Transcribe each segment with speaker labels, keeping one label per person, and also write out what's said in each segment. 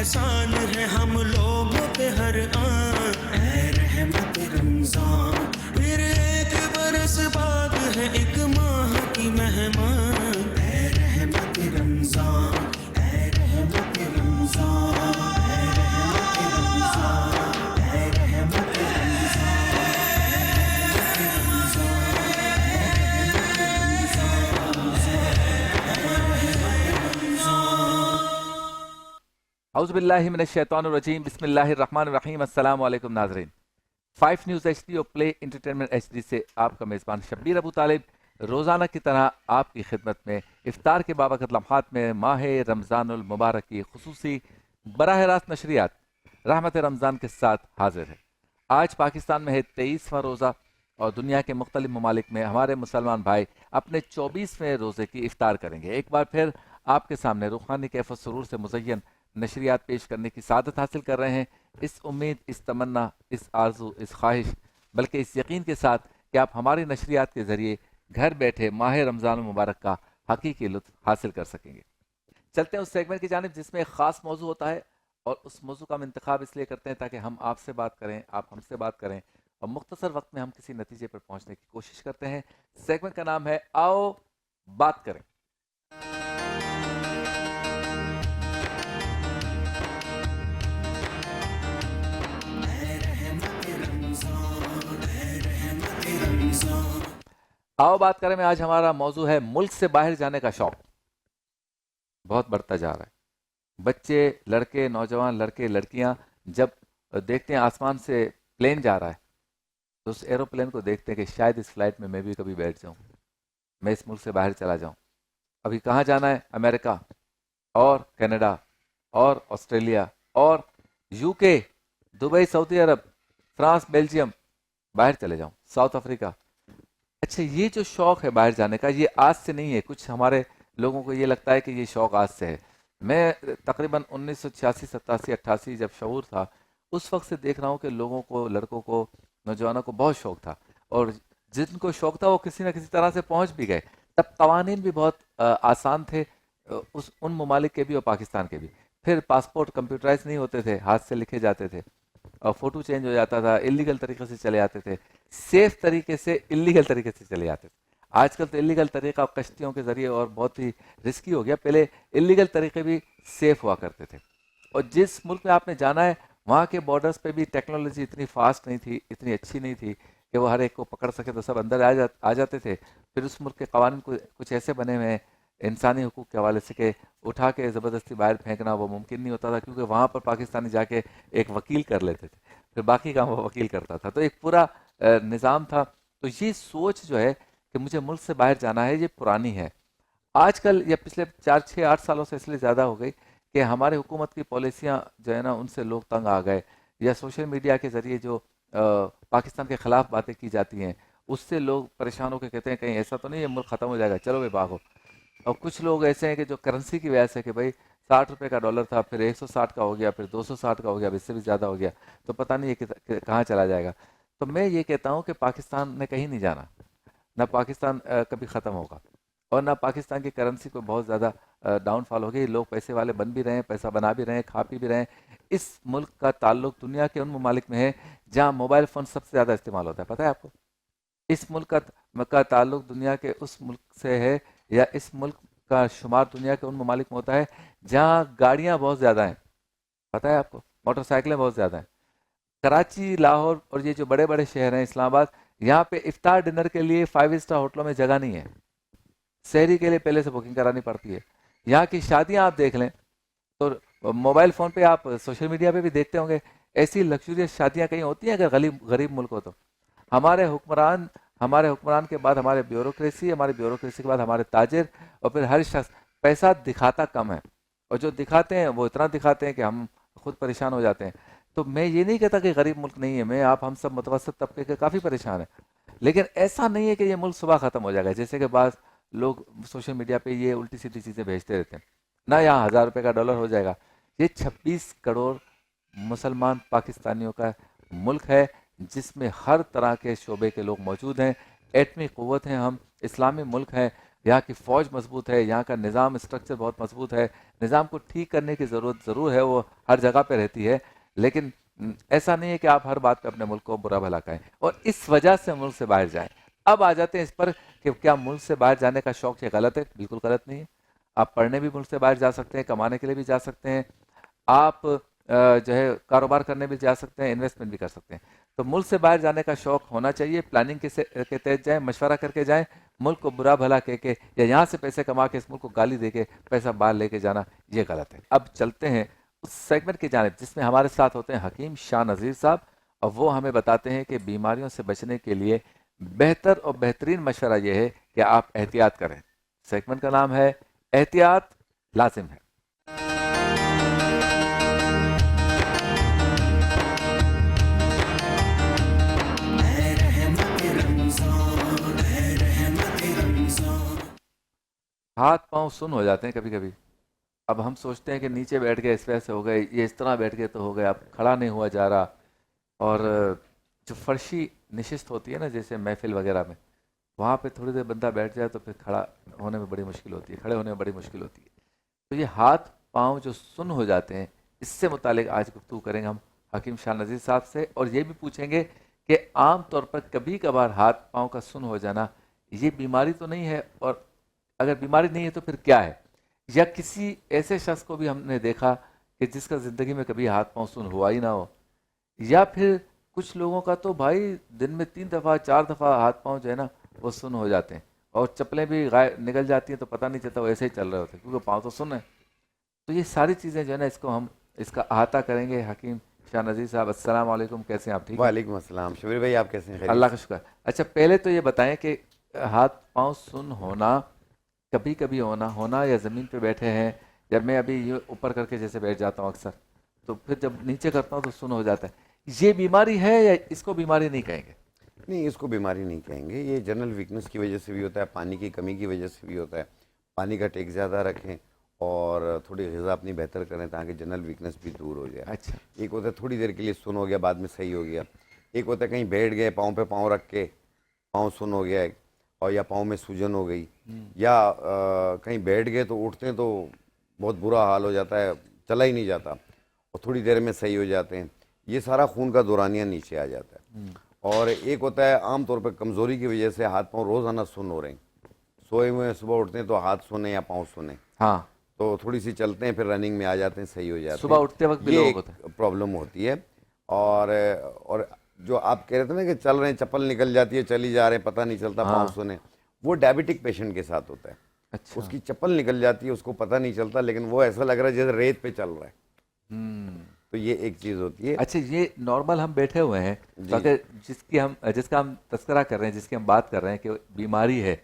Speaker 1: एहसान है हम लोगों पे हर आन, ऐ रहमत रमजान। फिर एक बरस बाद है एक माह की मेहमान, ऐ रहमत रमजान, ऐ रहमत रमजान, ऐ रहमत रमजान, ऐ रहमत
Speaker 2: औज़ुबिल्लाहि मिनश्शैतानिर्रजीम बिस्मिल्लाहिर्रहमानिर्रहीम। अस्सलाम वालेकुम नाज़रीन। 5 न्यूज़ HD और प्ले एंटरटेनमेंट HD से आपका मेज़बान शब्बीर अबू तालिब रोज़ाना की तरह आपकी खिदमत में इफ्तार के बावक़्त लम्हात में माह रमज़ानुल मुबारक की खुसूसी बराह रास्त नशरियात रहमत रमज़ान के साथ हाजिर है। आज पाकिस्तान में है 23वां रोज़ा और दुनिया के मुख्तलिफ ममालिक में हमारे मुसलमान भाई अपने 24वें रोज़े की इफ्तार करेंगे। एक बार फिर आपके सामने रूहानी कैफ़ सुरूर से मुज़य्यन नशरियात पेश करने की सादत हासिल कर रहे हैं। इस उम्मीद, इस तमन्ना, इस आरजू, इस ख्वाहिश, बल्कि इस यकीन के साथ कि आप हमारी नशरियात के ज़रिए घर बैठे माह रमज़ान मुबारक का हकीकी लुत्फ़ हासिल कर सकेंगे। चलते हैं उस सेगमेंट की जानिब जिसमें एक ख़ास मौजू होता है और उस मौजू का हम इंतखाब इसलिए करते हैं ताकि हम आपसे बात करें, आप हमसे बात करें और मुख्तसर वक्त में हम किसी नतीजे पर पहुंचने की कोशिश करते हैं। सेगमेंट का नाम है आओ बात करें। आओ बात करें में आज हमारा मौजू है मुल्क से बाहर जाने का शौक बहुत बढ़ता जा रहा है। बच्चे, लड़के, नौजवान, लड़के, लड़कियां जब देखते हैं आसमान से प्लेन जा रहा है तो उस एरोप्लेन को देखते हैं कि शायद इस फ्लाइट में मैं भी कभी बैठ जाऊं, मैं इस मुल्क से बाहर चला जाऊं। अभी कहाँ जाना है? अमेरिका और कनाडा और ऑस्ट्रेलिया और यूके, दुबई, सऊदी अरब, फ्रांस, बेल्जियम, बाहर चले जाऊं, साउथ अफ्रीका। अच्छा, ये जो शौक है बाहर जाने का, ये आज से नहीं है। कुछ हमारे लोगों को ये लगता है कि ये शौक आज से है। मैं तकरीबन 1986, 87, 88 जब शऊर था उस वक्त से देख रहा हूँ कि लोगों को, लड़कों को, नौजवानों को बहुत शौक था और जिनको शौक था वो किसी न किसी तरह से पहुंच भी गए। तब कवानीन भी बहुत आसान थे, उस उन ममालिक के भी और पाकिस्तान के भी। फिर पासपोर्ट कंप्यूटराइज नहीं होते थे, हाथ से लिखे जाते थे और फोटो चेंज हो जाता था, इलीगल तरीके से चले आते थे, सेफ तरीके से इलीगल तरीके से चले आते थे। आजकल तो इलीगल तरीका कश्तियों के जरिए और बहुत ही रिस्की हो गया, पहले इलीगल तरीके भी सेफ हुआ करते थे। और जिस मुल्क में आपने जाना है वहाँ के बॉर्डर्स पे भी टेक्नोलॉजी इतनी फास्ट नहीं थी, इतनी अच्छी नहीं थी कि वो हर एक को पकड़ सके तो सब अंदर आ जाते थे। फिर उस मुल्क के कवानीन कुछ ऐसे बने हुए हैं इंसानी हुकूक के हवाले से कि उठा के ज़बरदस्ती बाहर फेंकना वो मुमकिन नहीं होता था, क्योंकि वहाँ पर पाकिस्तानी जाके एक वकील कर लेते थे, फिर बाकी काम वो वकील करता था। तो एक पूरा निज़ाम था। तो ये सोच जो है कि मुझे मुल्क से बाहर जाना है, ये पुरानी है। आजकल या पिछले 4, 6, 8 सालों से इसलिए ज़्यादा हो गई कि हमारे हुकूमत की पॉलिसियाँ जो है ना उनसे लोग तंग आ गए, या सोशल मीडिया के ज़रिए जो पाकिस्तान के ख़िलाफ़ बातें की जाती हैं उससे लोग परेशान होकर कहते हैं कहीं ऐसा तो नहीं है मुल्क ख़त्म हो जाएगा, चलो भाई भागो। और कुछ लोग ऐसे हैं कि जो करेंसी की वजह से कि भाई 60 रुपए का डॉलर था, फिर 160 का हो गया, फिर 260 का हो गया, इससे भी ज़्यादा हो गया, तो पता नहीं है कि कहाँ चला जाएगा। तो मैं ये कहता हूँ कि पाकिस्तान ने कहीं नहीं जाना, ना पाकिस्तान कभी ख़त्म होगा और ना पाकिस्तान की करेंसी को बहुत ज़्यादा डाउनफॉल हो गई। लोग पैसे वाले बन भी रहे हैं, पैसा बना भी रहे हैं, खा पी भी रहे हैं। इस मुल्क का ताल्लुक दुनिया के उन ममालिक में है जहाँ मोबाइल फ़ोन सबसे ज़्यादा इस्तेमाल होता है, पता है आपको? इस मुल्क का ताल्लुक दुनिया के उस मुल्क से है, या इस मुल्क का शुमार दुनिया के उन ममालिक में होता है जहाँ गाड़ियाँ बहुत ज़्यादा हैं, पता है आपको? मोटरसाइकिलें बहुत ज़्यादा हैं। कराची, लाहौर और ये जो बड़े बड़े शहर हैं, इस्लामाबाद, यहाँ पे इफ्तार डिनर के लिए 5 स्टार होटलों में जगह नहीं है, शहरी के लिए पहले से बुकिंग करानी पड़ती है। यहाँ की शादियाँ आप देख लें तो मोबाइल फ़ोन पे, आप सोशल मीडिया पे भी देखते होंगे, ऐसी लग्जूरियस शादियाँ कहीं होती हैं अगर गरीब गरीब मुल्क हो तो। हमारे हुक्मरान के बाद हमारे ब्यूरोक्रेसी के बाद हमारे ताजिर, और फिर हर शख्स पैसा दिखाता कम है और जो दिखाते हैं वो इतना दिखाते हैं कि हम खुद परेशान हो जाते हैं। तो मैं ये नहीं कहता कि गरीब मुल्क नहीं है, मैं आप हम सब मुतवसत तबके के काफ़ी परेशान हैं, लेकिन ऐसा नहीं है कि ये मुल्क सुबह ख़त्म हो जाएगा। जैसे कि बाज़ लोग सोशल मीडिया पे ये उल्टी सीधी चीज़ें भेजते रहते हैं ना, यहाँ 1000 रुपये का डॉलर हो जाएगा। ये 26 करोड़ मुसलमान पाकिस्तानियों का मुल्क है जिसमें हर तरह के शोबे के लोग मौजूद हैं। एटमी क़ुव्वत हैं हम, इस्लामी मुल्क हैं। यहाँ की फौज मजबूत है, यहाँ का निज़ाम स्ट्रक्चर बहुत मजबूत है। निज़ाम को ठीक करने की ज़रूरत ज़रूर है, वो हर जगह पे रहती है, लेकिन ऐसा नहीं है कि आप हर बात पे अपने मुल्क को बुरा भला कहें और इस वजह से मुल्क से बाहर जाएं। अब आ जाते हैं इस पर कि क्या मुल्क से बाहर जाने का शौक ये गलत है? बिल्कुल गलत नहीं है। आप पढ़ने भी मुल्क से बाहर जा सकते हैं, कमाने के लिए भी जा सकते हैं, आप जो है कारोबार करने भी जा सकते हैं, इन्वेस्टमेंट भी कर सकते हैं। तो मुल्क से बाहर जाने का शौक होना चाहिए, प्लानिंग के तहत जाएं, मशवरा करके जाएं। मुल्क को बुरा भला कह के या यहाँ से पैसे कमा के इस मुल्क को गाली दे के पैसा बाहर लेके जाना ये गलत है। अब चलते हैं उस सेगमेंट की जानिब जिसमें हमारे साथ होते हैं हकीम शाह नज़ीर साहब, और वो हमें बताते हैं कि बीमारियों से बचने के लिए बेहतर और बेहतरीन मशवरा ये है कि आप एहतियात करें। सेगमेंट का नाम है एहतियात लाजिम है। हाथ पांव सुन हो जाते हैं कभी कभी। अब हम सोचते हैं कि नीचे बैठ गए इस वजह से हो गए, ये इस तरह बैठ गए तो हो गए, अब खड़ा नहीं हुआ जा रहा। और जो फर्शी नशिस्त होती है ना, जैसे महफिल वगैरह में, वहाँ पे थोड़ी देर बंदा बैठ जाए तो फिर खड़ा होने में बड़ी मुश्किल होती है, खड़े होने में बड़ी मुश्किल होती है। तो ये हाथ पाँव जो सुन हो जाते हैं, इससे मुतालिक आज गुफ्तगू करेंगे हम हकीम शाह नज़ीर साहब से, और ये भी पूछेंगे कि आम तौर पर कभी कभार हाथ पाँव का सुन हो जाना ये बीमारी तो नहीं है, और अगर बीमारी नहीं है तो फिर क्या है? या किसी ऐसे शख्स को भी हमने देखा कि जिसका ज़िंदगी में कभी हाथ पाँव सुन हुआ ही ना हो, या फिर कुछ लोगों का तो भाई दिन में 3 दफ़ा 4 दफ़ा हाथ पाँव जो है ना वो सुन हो जाते हैं, और चप्पलें भी निकल जाती हैं तो पता नहीं चलता, वो ऐसे ही चल रहे होते हैं क्योंकि पाँव तो सुन है। तो ये सारी चीज़ें जो है ना, इसको हम इसका अहाता करेंगे। हकीम शाह नज़ीर साहब, अस्सलाम वालेकुम, कैसे हैं आप? ठीक?
Speaker 3: वालेकुम अस्सलाम। शबीर भाई आप कैसे हैं?
Speaker 2: अल्लाह का शुक्र। अच्छा, पहले तो ये बताएं कि हाथ पाँव सुन होना कभी कभी होना या ज़मीन पे बैठे हैं, जब मैं अभी ये ऊपर करके जैसे बैठ जाता हूँ अक्सर, तो फिर जब नीचे करता हूँ तो सुन हो जाता है, ये बीमारी है या इसको बीमारी नहीं कहेंगे?
Speaker 3: नहीं, इसको बीमारी नहीं कहेंगे। ये जनरल वीकनेस की वजह से भी होता है, पानी की कमी की वजह से भी होता है। पानी का टेक ज़्यादा रखें और थोड़ी ग़िज़ा अपनी बेहतर करें ताकि जनरल वीकनेस भी दूर हो जाए।
Speaker 2: अच्छा,
Speaker 3: एक होता है थोड़ी देर के लिए सुन हो गया, बाद में सही हो गया। एक होता है कहीं बैठ गए, पाँव पे पाँव रख के पाँव सुन हो गया, और या पाँव में सूजन हो गई, या कहीं बैठ गए तो उठते हैं तो बहुत बुरा हाल हो जाता है, चला ही नहीं जाता, और थोड़ी देर में सही हो जाते हैं। ये सारा खून का दौरानिया नीचे आ जाता है। और एक होता है आम तौर पर कमज़ोरी की वजह से हाथ पाँव रोज़ाना सुन हो रहे हैं, सोए हुए सुबह उठते हैं तो हाथ सुने या पाँव सुने,
Speaker 2: हाँ,
Speaker 3: तो थोड़ी सी चलते हैं फिर रनिंग में आ जाते हैं, सही हो जाते हैं।
Speaker 2: सुबह उठते वक्त भी
Speaker 3: ये
Speaker 2: लोग
Speaker 3: एक
Speaker 2: होता है।
Speaker 3: प्रॉब्लम होती है। और जो आप कह रहे थे ना कि चल रहे हैं चप्पल निकल जाती है, चली जा रहे हैं, पता नहीं चलता, पाँव सुने, वो डायबिटिक पेशेंट के साथ होता है।
Speaker 2: अच्छा,
Speaker 3: उसकी चप्पल निकल जाती है, उसको पता नहीं चलता, लेकिन वो ऐसा लग रहा है जैसे रेत पे चल रहा है। तो ये एक चीज़ होती है।
Speaker 2: अच्छा, ये नॉर्मल हम बैठे हुए हैं, तो अगर जिसका हम तस्करा कर रहे हैं, जिसकी हम बात कर रहे हैं कि बीमारी है,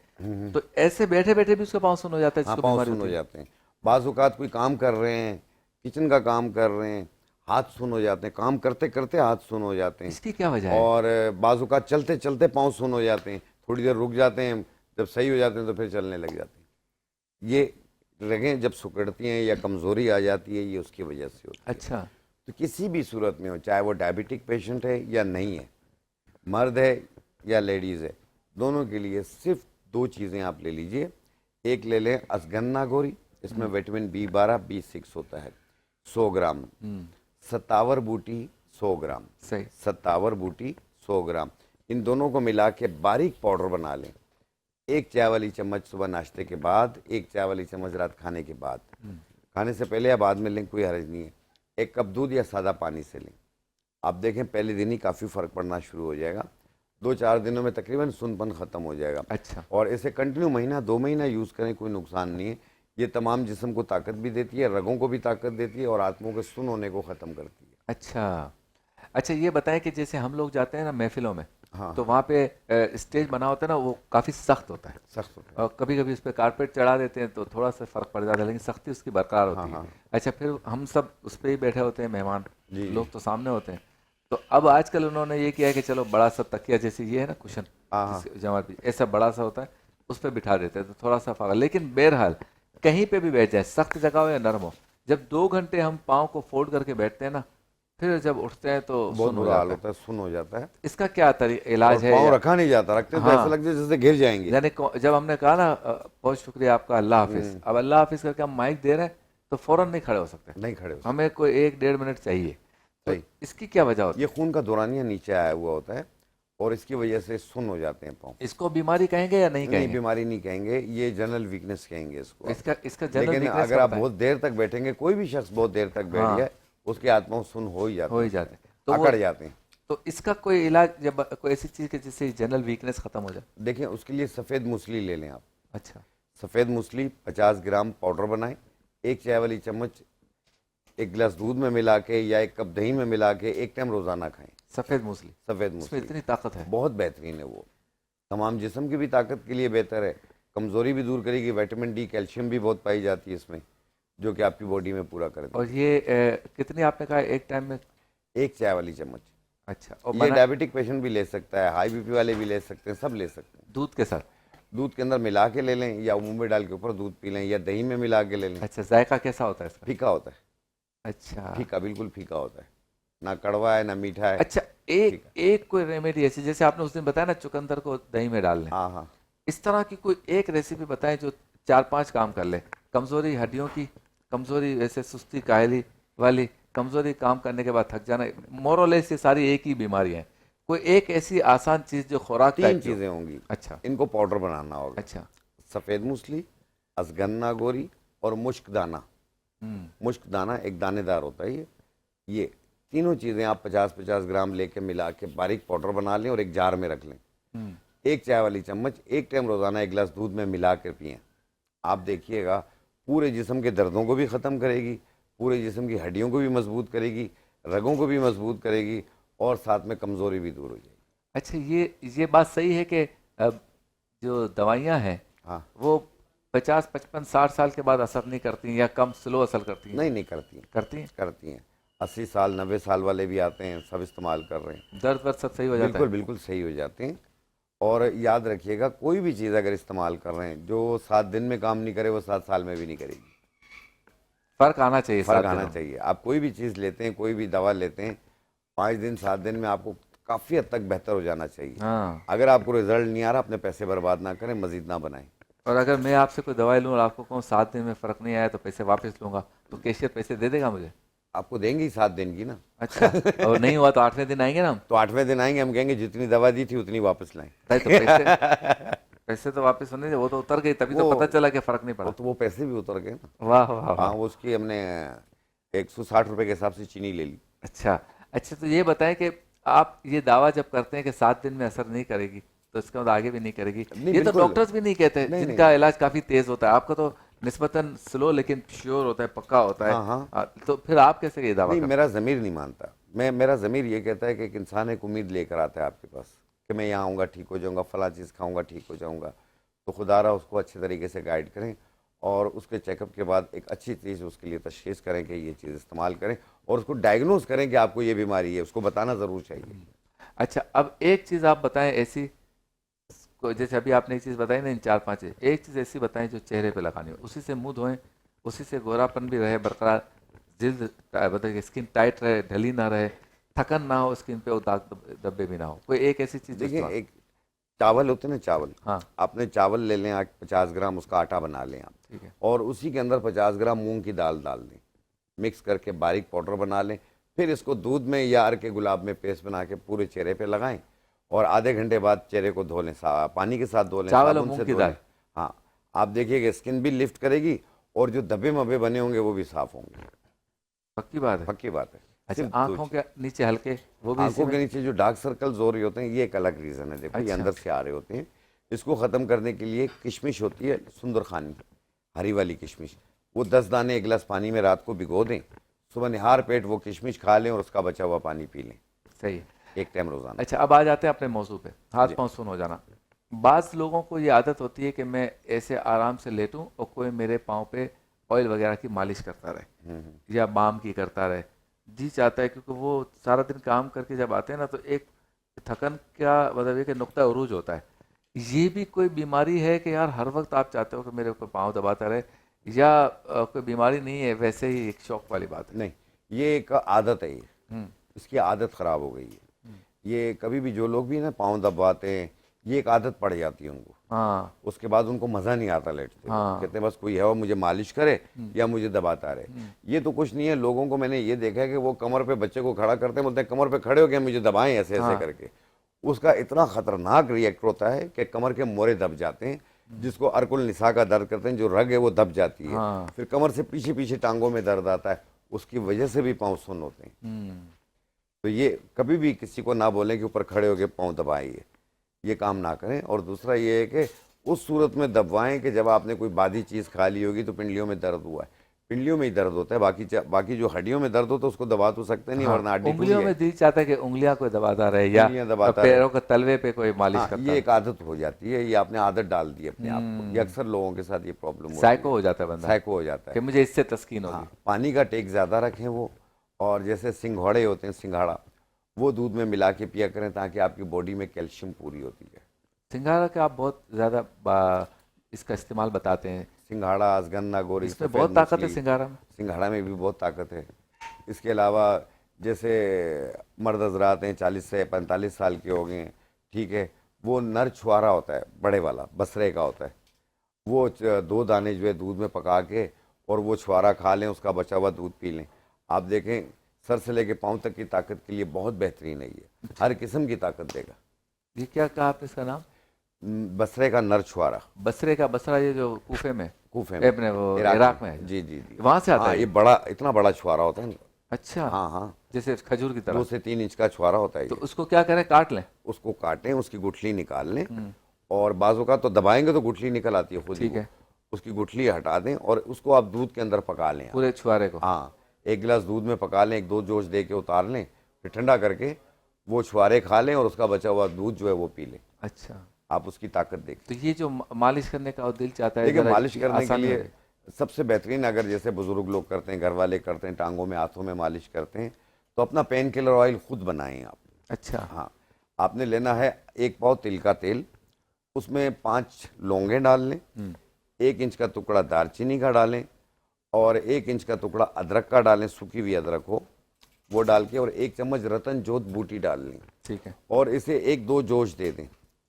Speaker 2: तो ऐसे बैठे बैठे भी उसका पाँव सुन हो जाता है?
Speaker 3: हाँ,
Speaker 2: जिसको
Speaker 3: पाँव
Speaker 2: बीमारी
Speaker 3: सुन हो
Speaker 2: होती है?
Speaker 3: जाते हैं। बाज़ औक़ात कोई काम कर रहे हैं, किचन का काम कर रहे हैं, हाथ सुन हो जाते हैं, काम करते करते हाथ सुन हो जाते हैं।
Speaker 2: इसकी क्या वजह है?
Speaker 3: और बाज़ औक़ात चलते चलते पाँव सुन हो जाते हैं, थोड़ी देर रुक जाते हैं, जब सही हो जाते हैं तो फिर चलने लग जाते हैं। ये रगें जब सिकुड़ती हैं या कमज़ोरी आ जाती है, ये उसकी वजह से होती है।
Speaker 2: अच्छा,
Speaker 3: तो किसी भी सूरत में हो, चाहे वो डायबिटिक पेशेंट है या नहीं है, मर्द है या लेडीज़ है, दोनों के लिए सिर्फ 2 चीज़ें आप ले लीजिए। एक ले लें अश्वगंधा गोरी, इसमें विटामिन B12 B6 होता है, 100 ग्राम। सत्तावर बूटी 100 ग्राम,
Speaker 2: सही,
Speaker 3: सत्तावर बूटी 100 ग्राम, इन दोनों को मिला के बारीक पाउडर बना लें। 1 चाय वाली चम्मच सुबह नाश्ते के बाद, 1 चाय वाली चम्मच रात खाने के बाद। खाने से पहले या बाद में लें, कोई हर्ज नहीं है। 1 कप दूध या सादा पानी से लें। आप देखें पहले दिन ही काफ़ी फ़र्क पड़ना शुरू हो जाएगा, 2-4 दिनों में तकरीबन सुनपन ख़त्म हो जाएगा।
Speaker 2: अच्छा,
Speaker 3: और इसे कंटिन्यू महीना 2 महीना यूज़ करें, कोई नुकसान नहीं है। ये तमाम जिस्म को ताकत भी देती है, रगों को भी ताकत देती है, और आत्मों के सुन होने को ख़त्म करती है।
Speaker 2: अच्छा। अच्छा, ये बताएं कि जैसे हम लोग जाते हैं ना महफिलों में,
Speaker 3: हाँ,
Speaker 2: तो वहाँ पे स्टेज बना होता है ना, वो काफ़ी सख्त होता है,
Speaker 3: सख्त होता है।
Speaker 2: और कभी कभी उस पर कारपेट चढ़ा देते हैं तो थोड़ा सा फ़र्क पड़ जाता है, लेकिन सख्ती उसकी बरकरार होती है। अच्छा, फिर हम सब उस पर ही बैठे होते हैं, मेहमान
Speaker 3: जी,
Speaker 2: लोग तो सामने होते हैं। तो अब आजकल उन्होंने ये किया है कि चलो बड़ा सा तकिया, जैसे ये है ना कुशन, जमात भी ऐसा बड़ा सा होता है, उस पर बिठा देते हैं तो थोड़ा सा फ़र्क। लेकिन बहरहाल कहीं पे भी बैठ जाए, सख्त जगह हो या नरम हो, जब 2 घंटे हम पाँव को फोल्ड करके बैठते हैं ना, फिर जब उठते हैं तो
Speaker 3: बहुत
Speaker 2: सुन हो
Speaker 3: बुरा हाल
Speaker 2: जाता है।
Speaker 3: होता है, सुन हो जाता है
Speaker 2: इसका क्या इलाज
Speaker 3: और
Speaker 2: है
Speaker 3: पाँव
Speaker 2: या-
Speaker 3: रखा नहीं जाता, रखते हैं तो
Speaker 2: हाँ।
Speaker 3: ऐसा लगता है जैसे गिर जाएंगे।
Speaker 2: यानी जब हमने कहा ना बहुत शुक्रिया आपका, अल्लाह
Speaker 3: हम्म।
Speaker 2: हाफिज, अब अल्लाह हाफिज करके हम माइक दे रहे हैं तो फौरन नहीं खड़े हो सकते,
Speaker 3: नहीं खड़े हो सकते।
Speaker 2: हमें कोई 1-1.5 मिनट चाहिए। तो
Speaker 3: सही।
Speaker 2: इसकी क्या वजह होती
Speaker 3: ये
Speaker 2: है?
Speaker 3: खून का दौरानिया नीचे आया हुआ होता है और इसकी वजह से सुन हो जाते हैं पाँव।
Speaker 2: इसको बीमारी कहेंगे या नहीं
Speaker 3: नहीं,
Speaker 2: कहेंगे?
Speaker 3: बीमारी नहीं कहेंगे, ये जनरल वीकनेस कहेंगे इसको आप।
Speaker 2: इसका इसका जनरल
Speaker 3: लेकिन
Speaker 2: वीकनेस
Speaker 3: अगर
Speaker 2: का
Speaker 3: आप
Speaker 2: बताएं।
Speaker 3: बहुत देर तक बैठेंगे, कोई भी शख्स बहुत देर तक बैठ
Speaker 2: हाँ।
Speaker 3: जाए, उसके हाथ पाँव सुन हो ही जाते
Speaker 2: हो ही
Speaker 3: हैं,
Speaker 2: जाते हैं। तो वो
Speaker 3: अकड़ जाते हैं।
Speaker 2: तो इसका कोई इलाज, जब कोई ऐसी चीज के जिससे जनरल वीकनेस खत्म हो जाए?
Speaker 3: देखिए, उसके लिए सफ़ेद मूसली ले लें आप।
Speaker 2: अच्छा।
Speaker 3: सफ़ेद मूसली 50 ग्राम पाउडर बनाएं, 1 चाय वाली चम्मच 1 गिलास दूध में मिला के या 1 कप दही में मिला के 1 टाइम रोज़ाना खाएं।
Speaker 2: सफेद मूसली,
Speaker 3: सफ़ेद
Speaker 2: इसमें
Speaker 3: मूसली
Speaker 2: इतनी ताकत है?
Speaker 3: बहुत बेहतरीन है, वो तमाम जिस्म की भी ताकत के लिए बेहतर है, कमज़ोरी भी दूर करेगी, विटामिन डी कैल्शियम भी बहुत पाई जाती है इसमें, जो कि आपकी बॉडी में पूरा कर देगी।
Speaker 2: और ये कितनी आपने कहा एक टाइम में?
Speaker 3: 1 चाय वाली चम्मच।
Speaker 2: अच्छा। और
Speaker 3: ये डायबिटिक पेशेंट भी ले सकता है, हाई बीपी वाले भी ले सकते हैं, सब ले सकते हैं।
Speaker 2: दूध के साथ?
Speaker 3: दूध के अंदर मिला के ले लें या मुंह में डाल के ऊपर दूध पी लें या दही में मिला के ले लें।
Speaker 2: अच्छा, जायका कैसा होता है इसका?
Speaker 3: फीका होता है,
Speaker 2: अच्छा।
Speaker 3: फीका, बिल्कुल फीका होता है, ना कड़वा है ना मीठा है।
Speaker 2: अच्छा, एक कोई रेमेडी ऐसी, जैसे आपने उस दिन बताया ना चुकंदर को दही में डाल लें,
Speaker 3: हाँ हाँ,
Speaker 2: इस तरह की कोई एक रेसिपी बताएं जो 4-5 काम कर ले। कमजोरी हड्डियों की, कमजोरी वैसे सुस्ती काहली वाली, कमजोरी काम करने के बाद थक जाना, मोरलेस ये सारी एक ही बीमारी है। कोई एक ऐसी आसान चीज जो खुराक
Speaker 3: 3
Speaker 2: टाइप की हो।
Speaker 3: चीज़ें होंगी।
Speaker 2: अच्छा।
Speaker 3: इनको पाउडर बनाना होगा।
Speaker 2: अच्छा।
Speaker 3: सफ़ेद मूसली, अजगन्ना गोरी और मुश्क दाना। मुश्क दाना एक दानेदार होता है ये तीनों चीज़ें आप 50-50 ग्राम लेके मिला के बारीक पाउडर बना लें और एक जार में रख लें। 1 चाय वाली चम्मच 1 टाइम रोज़ाना 1 गिलास दूध में मिला कर पिएं। आप देखिएगा पूरे जिस्म के दर्दों को भी ख़त्म करेगी, पूरे जिस्म की हड्डियों को भी मजबूत करेगी, रगों को भी मजबूत करेगी और साथ में कमज़ोरी भी दूर हो जाएगी।
Speaker 2: अच्छा, ये बात सही है कि जो दवाइयाँ हैं
Speaker 3: हाँ,
Speaker 2: वो 50, 55, 60 साल के बाद असर नहीं करती या कम स्लो असर करती हैं?
Speaker 3: नहीं करती हैं,
Speaker 2: करती हैं।
Speaker 3: करती हैं। 80 साल 90 साल वाले भी आते हैं, सब इस्तेमाल कर रहे हैं,
Speaker 2: दर्द वर्द सब सही हो जाता
Speaker 3: बिल्कुल
Speaker 2: है?
Speaker 3: बिल्कुल सही हो जाते हैं। और याद रखिएगा, कोई भी चीज़ अगर इस्तेमाल कर रहे हैं जो 7 दिन में काम नहीं करे, वो 7 साल में भी नहीं करेगी।
Speaker 2: फर्क आना चाहिए,
Speaker 3: फर्क
Speaker 2: 7
Speaker 3: आना
Speaker 2: दिनों में।
Speaker 3: चाहिए। आप कोई भी चीज़ लेते हैं, कोई भी दवा लेते हैं, 5 दिन 7 दिन में आपको काफ़ी हद तक बेहतर हो जाना चाहिए।
Speaker 2: हाँ।
Speaker 3: अगर आपको रिजल्ट नहीं आ रहा, अपने पैसे बर्बाद ना करें, मजीद ना बनाएं।
Speaker 2: और अगर मैं आपसे कोई दवाई लूँ और आपको कहूँ 7 दिन में फर्क नहीं आया तो पैसे वापस लूंगा, तो कैशियर पैसे दे देगा मुझे?
Speaker 3: आपको देंगे ही 7 दिन की ना।
Speaker 2: अच्छा। और नहीं हुआ तो 8वें दिन आएंगे ना हम?
Speaker 3: तो 8वें दिन आएंगे, हम कहेंगे जितनी दवा दी थी उतनी वापस लाएं।
Speaker 2: नहीं तो पैसे तो वापस नहीं, वो तो उतर गई, तभी तो
Speaker 3: वो-
Speaker 2: पता चला कि फर्क नहीं पड़ा।
Speaker 3: तो वो पैसे भी उतर गए ना।
Speaker 2: वाह वाह वाह।
Speaker 3: हाँ, वो उसकी हमने 160 रुपए के हिसाब से चीनी ले ली।
Speaker 2: अच्छा। अच्छा, तो ये बताएं कि आप ये दावा जब करते हैं कि 7 दिन में असर नहीं करेगी, तो इसके बाद आगे भी नहीं करेगी?
Speaker 3: नहीं,
Speaker 2: ये तो
Speaker 3: बिल्कुल।
Speaker 2: डॉक्टर्स भी नहीं कहते,
Speaker 3: नहीं,
Speaker 2: जिनका इलाज काफी तेज होता है। आपका तो निस्बतन स्लो लेकिन श्योर होता है, पक्का होता है।
Speaker 3: हाँ, हाँ।
Speaker 2: तो फिर आप कैसे ये दावा
Speaker 3: नहीं,
Speaker 2: करते
Speaker 3: मेरा ज़मीर नहीं मानता। मेरा ज़मीर ये कहता है कि एक इंसान एक उम्मीद लेकर आता है आपके पास कि मैं यहाँ आऊँगा ठीक हो जाऊँगा, फला चीज़ खाऊँगा ठीक हो जाऊँगा। तो खुदारा उसको अच्छे तरीके से गाइड करें और उसके चेकअप के बाद एक अच्छी चीज़ उसके लिए तशख़ीस करें कि ये चीज़ इस्तेमाल करें और उसको डायग्नोज करें कि आपको ये बीमारी है, उसको बताना ज़रूर चाहिए।
Speaker 2: अच्छा, अब एक चीज़ आप बताएं ऐसी, जैसे अभी आपने एक चीज़ बताई ना, इन 4-5 चीज़, एक चीज़ ऐसी बताएं जो चेहरे पे लगानी हो, उसी से मुंह धोएं, उसी से गोरापन भी रहे बरकरार, जिल्द मतलब स्किन टाइट रहे, ढली ना रहे, थकन ना हो स्किन पे और दाग धब्बे भी ना हो। कोई एक ऐसी चीज़
Speaker 3: देखिए, एक चावल होते हैं ना, चावल,
Speaker 2: हाँ
Speaker 3: आपने चावल ले लें, 50 ग्राम उसका आटा बना लें आप,
Speaker 2: ठीक है।
Speaker 3: और उसी के अंदर 50 ग्राम मूंग की दाल डाल दें, मिक्स करके बारीक पाउडर बना लें। फिर इसको दूध में या अर्क गुलाब में पेस्ट बना के पूरे चेहरे पे लगाएं और आधे घंटे बाद चेहरे को धो लें, पानी के साथ धो लें,
Speaker 2: चावल और
Speaker 3: साबुन
Speaker 2: मूंग
Speaker 3: से
Speaker 2: की
Speaker 3: धो लें।
Speaker 2: दाल?
Speaker 3: हाँ, आप देखिएगा स्किन भी लिफ्ट करेगी और जो धब्बे मब्बे बने होंगे वो भी साफ होंगे।
Speaker 2: पक्की बात है?
Speaker 3: पक्की बात है।
Speaker 2: अच्छा,
Speaker 3: सिर्फ
Speaker 2: आंखों के नीचे हल्के, वो भी इसी
Speaker 3: आंखों के
Speaker 2: में?
Speaker 3: नीचे जो डार्क सर्कल्स हो रहे होते हैं, ये एक अलग रीज़न है। देखो, ये
Speaker 2: अच्छा।
Speaker 3: अंदर से आ रहे होते हैं। इसको ख़त्म करने के लिए किशमिश होती है, सुंदर खानी, हरी वाली किशमिश, वो 10 दाने 1 गिलास पानी में रात को भिगो दें, सुबह निहार पेट वो किशमिश खा लें और उसका बचा हुआ पानी पी लें,
Speaker 2: सही है।
Speaker 3: 1 टाइम रोज़ाना।
Speaker 2: अच्छा, अब आ जाते हैं अपने मौजू पे, हाथ पाँव सुन हो जाना। बाज़ लोगों को ये आदत होती है कि मैं ऐसे आराम से लेटूं और कोई मेरे पाँव पे ऑयल वगैरह की मालिश करता रहे या बाम की करता रहे। जी चाहता है, क्योंकि वो सारा दिन काम करके जब आते हैं ना, तो एक थकन का मतलब ये कि नुक्ता उरूज होता है। ये भी कोई बीमारी है कि यार हर वक्त आप चाहते हो कि मेरे ऊपर पाँव दबाता रहे, या कोई बीमारी नहीं है, वैसे ही एक शौक वाली बात है?
Speaker 3: नहीं, ये एक आदत है। ये इसकी आदत ख़राब हो गई है। ये कभी भी जो लोग भी ना पाँव दबाते हैं, ये एक आदत पड़ जाती है उनको।
Speaker 2: हाँ
Speaker 3: उसके बाद उनको मज़ा नहीं आता लेटते।
Speaker 2: हाँ।
Speaker 3: कहते हैं बस कोई है वो मुझे मालिश करे या मुझे दबाता रहे। ये तो कुछ नहीं है। लोगों को मैंने ये देखा है कि वो कमर पे बच्चे को खड़ा करते हैं, बोलते हैं कमर पे खड़े हो गए मुझे दबाएं ऐसे ऐसे करके। उसका इतना खतरनाक रिएक्ट होता है कि कमर के मोरे दब जाते हैं, जिसको अर्कुल निसा का दर्द करते हैं, जो रग है वो दब जाती है।
Speaker 2: हाँ।
Speaker 3: फिर कमर से पीछे पीछे टांगों में दर्द आता है, उसकी वजह से भी पाँव सुन्न होते हैं। तो ये कभी भी किसी को ना बोलें कि ऊपर खड़े होकर पाँव दबाइए, ये काम ना करें। और दूसरा ये है कि उस सूरत में दबवाएं कि जब आपने कोई बादी चीज़ खा ली होगी तो पिंडलियों में दर्द हुआ है, पिंडलियों में ही दर्द होता है। बाकी जो हड्डियों में दर्द होता है उसको दबा तो सकते नहीं, वरना हड्डी
Speaker 2: उंगलियों में दिल चाहता है कि उंगलियां कोई दबाता रहे या
Speaker 3: उंगलियां दबाता रहे।
Speaker 2: पैरों के तलवे पे कोई मालिश करता
Speaker 3: ये एक आदत हो जाती है। ये आपने आदत डाल दी अपने आप को। ये अक्सर लोगों के साथ ये प्रॉब्लम होती है।
Speaker 2: साइको हो जाता है बंदा
Speaker 3: साइको हो जाता है
Speaker 2: कि मुझे इससे तस्कीन होगी।
Speaker 3: हाँ, पानी का टेक ज़्यादा रखें वो। और जैसे सिंघाड़े होते हैं, सिंघाड़ा, वो दूध में मिला के पिया करें ताकि आपकी बॉडी में कैल्शियम पूरी होती है।
Speaker 2: सिंघाड़ा का आप बहुत ज़्यादा इसका इस्तेमाल बताते हैं।
Speaker 3: सिंघाड़ा, अजगन्ना, गोरी,
Speaker 2: इसमें
Speaker 3: सफ़ेद
Speaker 2: बहुत ताकत है
Speaker 3: मूंगफली।
Speaker 2: सिंघाड़ा में।
Speaker 3: सिंघाड़ा में भी बहुत ताकत है। इसके अलावा जैसे मर्द हजरात हैं 40 से 45 साल के हो गए हैं, ठीक है, वो नर छुआरा होता है, बड़े वाला बसरे का होता है, वो 2 दाने जो है दूध में पका के और वो छुआरा खा लें, उसका बचा हुआ दूध पी लें। आप देखें सर से लेके पाँव तक की ताकत के लिए बहुत बेहतरीन है ये, हर किस्म की ताकत देगा।
Speaker 2: ये क्या कहा आपने इसका नाम?
Speaker 3: बसरे का नर छुआरा।
Speaker 2: बसरे का बसरा, ये जो कूफे में अपने वो इराक में है।
Speaker 3: जी जी जी,
Speaker 2: वहां से आता
Speaker 3: हाँ,
Speaker 2: है
Speaker 3: ये बड़ा, इतना बड़ा छुआरा होता है ना।
Speaker 2: अच्छा
Speaker 3: हाँ हाँ,
Speaker 2: जैसे खजूर की
Speaker 3: 2
Speaker 2: तरह।
Speaker 3: से 3 इंच का छुआरा होता है
Speaker 2: तो
Speaker 3: ये।
Speaker 2: उसको क्या करें, काट लें?
Speaker 3: उसको काटें, उसकी गुठली निकाल लें और बाजू का तो दबाएंगे तो गुठली निकल आती है खुद ही।
Speaker 2: ठीक है।
Speaker 3: उसकी गुठली हटा दें और उसको आप दूध के अंदर पका लें।
Speaker 2: पूरे छुआरे को?
Speaker 3: हाँ, 1 गिलास दूध में पका लें, 1-2 जोश दे के उतार लें, फिर ठंडा करके वो छुआरे खा लें और उसका बचा हुआ दूध जो है वो पी लें।
Speaker 2: अच्छा,
Speaker 3: आप उसकी ताकत देखें।
Speaker 2: तो ये जो मालिश करने का दिल चाहता है,
Speaker 3: देखिए
Speaker 2: जरा
Speaker 3: मालिश करने के
Speaker 2: आसान
Speaker 3: लिए
Speaker 2: है।
Speaker 3: सबसे बेहतरीन, अगर जैसे बुजुर्ग लोग करते हैं, घर वाले करते हैं, टांगों में हाथों में मालिश करते हैं, तो अपना पेन किलर ऑयल खुद बनाएं आप।
Speaker 2: अच्छा
Speaker 3: हाँ, आपने लेना है 1 पाव तिल का तेल, उसमें 5 लौंगे डाल लें, 1 इंच का टुकड़ा दालचीनी का डालें और 1 इंच का टुकड़ा अदरक का डालें, सूखी हुई अदरक हो वो डाल के, और 1 चम्मच रतन जोत बूटी डाल लें।
Speaker 2: ठीक है।
Speaker 3: और इसे 1-2 जोश दे दें,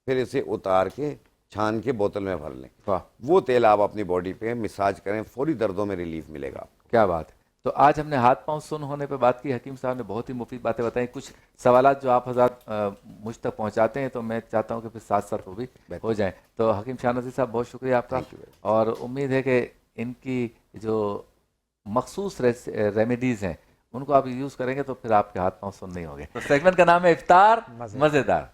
Speaker 3: फिर इसे उतार के छान के बोतल में भर लें।
Speaker 2: वाह,
Speaker 3: वो तेल आप अपनी बॉडी पे मसाज करें, फौरी दर्दों में रिलीफ मिलेगा आपको।
Speaker 2: क्या बात है। तो आज हमने हाथ पांव सुन्न होने पे बात की। हकीम साहब ने बहुत ही मुफीद बातें बताई। कुछ सवालात जो आप हज़रात मुझ तक पहुंचाते हैं तो मैं चाहता हूं कि फिर साथ साथ वो भी हो जाएं। तो हकीम शाहनज़ीर साहब, बहुत शुक्रिया आपका, और उम्मीद है कि इनकी जो मखसूस रेमेडीज़ हैं उनको आप यूज़ करेंगे तो फिर आपके हाथ पांव सुन्न नहीं होंगे। तो सेगमेंट का नाम है इफ्तार मज़ेदार।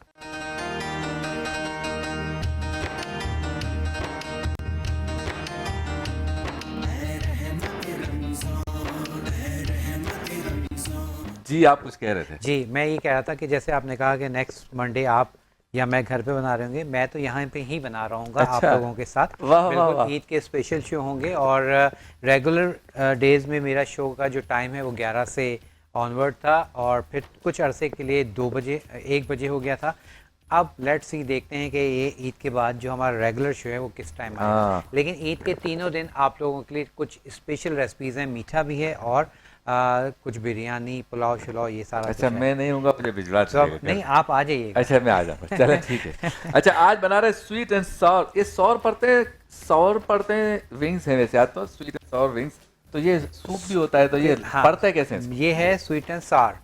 Speaker 2: जी, आप कुछ कह रहे थे?
Speaker 4: जी, मैं ये कह रहा था कि जैसे आपने कहा कि नेक्स्ट मंडे आप या मैं घर पे बना रहे होंगे, मैं तो यहाँ पे ही बना रहा हूँ आप लोगों के साथ।
Speaker 2: वाह, वाह, वाह।
Speaker 4: बिल्कुल ईद के स्पेशल शो होंगे और रेगुलर डेज में मेरा शो का जो टाइम है वो 11 से ऑनवर्ड था और फिर कुछ अरसे के लिए 2 बजे 1 बजे हो गया था। अब लेट्स सी, देखते हैं कि ये ईद के बाद जो हमारा रेगुलर शो है वो किस टाइम आएगा। लेकिन ईद के तीनों दिन आप लोगों के लिए कुछ स्पेशल रेसिपीज़ हैं, मीठा भी है और कुछ बिरयानी, पुलाव शुलाव, ये सारा।
Speaker 2: अच्छा, मैं नहीं हूँगा, मुझे भिजवा
Speaker 4: तो नहीं, आप आ जाइए।
Speaker 2: अच्छा, मैं आ जाऊँगा, चले ठीक है। अच्छा, आज बना रहे स्वीट एंड सॉर। ये सौर पड़ते हैं विंग्स हैं वैसे, आज तो स्वीट एंड सॉर विंग्स। तो ये सूप भी होता है, तो ये पड़ते कैसे हैं?
Speaker 4: ये है स्वीट एंड सार।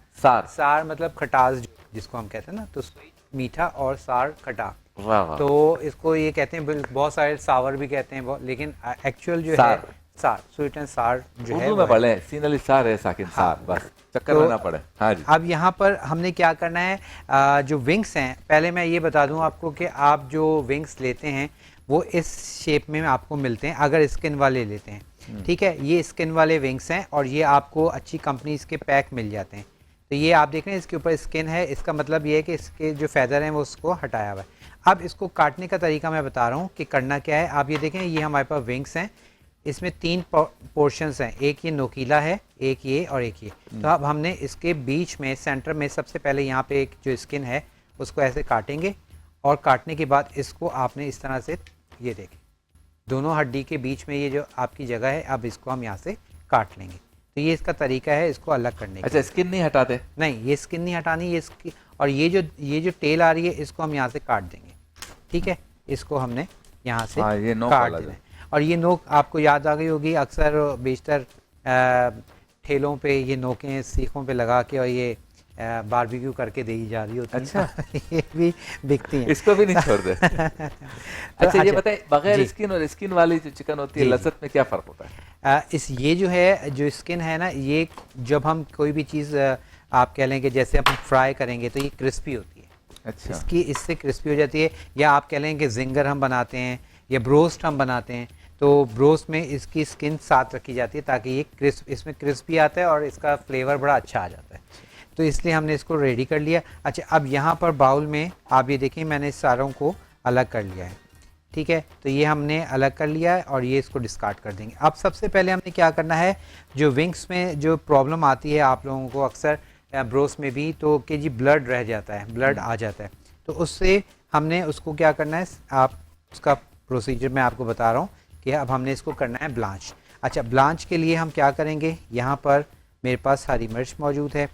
Speaker 2: सार
Speaker 4: मतलब खटास जिसको हम कहते हैं ना, तो स्वीट मीठा और सार खटा।
Speaker 2: वाह वाह।
Speaker 4: तो इसको ये कहते हैं, बहुत सारे सावर भी कहते हैं, लेकिन एक्चुअल जो है सार, स्वीट एंड सार जो है
Speaker 2: उर्दू में पढ़े, सीनली सार है, साकिन सार, बस चक्कर में ना पड़े। हाँ जी।
Speaker 4: अब यहाँ पर हमने क्या करना है, जो विंग्स हैं, पहले मैं ये बता दूँ आपको कि आप जो विंग्स लेते हैं वो इस शेप में आपको मिलते हैं अगर स्किन वाले लेते हैं। ठीक है, ये स्किन वाले विंग्स हैं और ये आपको अच्छी कंपनीज के पैक मिल जाते हैं। तो ये आप देख रहे हैं, इसके ऊपर स्किन है, इसका मतलब ये है कि इसके जो फैदर हैं वो उसको हटाया हुआ है। अब इसको काटने का तरीका मैं बता रहा हूँ कि करना क्या है। आप ये देखें, ये हमारे पास विंग्स हैं, इसमें 3 पोर्शंस हैं, एक ये नोकीला है, एक ये और एक ये। तो अब हमने इसके बीच में सेंटर में सबसे पहले यहाँ पे एक जो स्किन है उसको ऐसे काटेंगे और काटने के बाद इसको आपने इस तरह से, ये देखें, दोनों हड्डी के बीच में ये जो आपकी जगह है, अब इसको हम यहाँ से काट लेंगे। तो ये इसका तरीका है इसको अलग करने का।
Speaker 2: अच्छा, स्किन नहीं हटाते?
Speaker 4: नहीं, ये स्किन नहीं हटानी, ये इसकी, और ये जो टेल आ रही है इसको हम यहाँ से काट देंगे, ठीक है। इसको हमने यहाँ से
Speaker 2: हाँ, ये नोक
Speaker 4: काट
Speaker 2: वाला
Speaker 4: देना
Speaker 2: जो।
Speaker 4: है। और ये नोक आपको याद आ गई होगी, अक्सर बेशतर ठेलों पे ये नोकें सीखों पे लगा के और ये बारबेक्यू करके दी जा रही होती
Speaker 2: अच्छा।
Speaker 4: हैं। ये भी बिकती हैं।
Speaker 2: इसको भी नहीं छोड़ते। अच्छा, ये बताइए, बगैर
Speaker 4: जी।
Speaker 2: स्किन और स्किन वाली जो चिकन होती है,
Speaker 4: जी, जी।
Speaker 2: लज्जत में क्या फर्क होता है?
Speaker 4: ये जो है, जो स्किन है ना, ये जब हम कोई भी चीज़ आप कह लें कि जैसे हम फ्राई करेंगे तो ये क्रिस्पी होती है।
Speaker 2: अच्छा।
Speaker 4: इसकी इससे क्रिस्पी हो जाती है। या आप कह लें कि जिंगर हम बनाते हैं या ब्रोस्ट हम बनाते हैं, तो ब्रोस्ट में इसकी स्किन साथ रखी जाती है ताकि ये क्रिस्प, इसमें क्रिस्पी आता है और इसका फ्लेवर बड़ा अच्छा आ जाता है। तो इसलिए हमने इसको रेडी कर लिया। अच्छा, अब यहाँ पर बाउल में आप ये देखिए मैंने इस सारों को अलग कर लिया है, ठीक है। तो ये हमने अलग कर लिया है और ये इसको डिस्कार्ड कर देंगे। अब सबसे पहले हमने क्या करना है, जो विंग्स में जो प्रॉब्लम आती है आप लोगों को अक्सर ब्रोस्ट में भी, तो कि जी ब्लड रह जाता है, ब्लड आ जाता है, तो उससे हमने उसको क्या करना है, आप उसका प्रोसीजर मैं आपको बता रहा हूँ कि अब हमने इसको करना है ब्लांच। अच्छा, ब्लांच के लिए हम क्या करेंगे, यहाँ पर मेरे पास हरी मिर्च मौजूद है,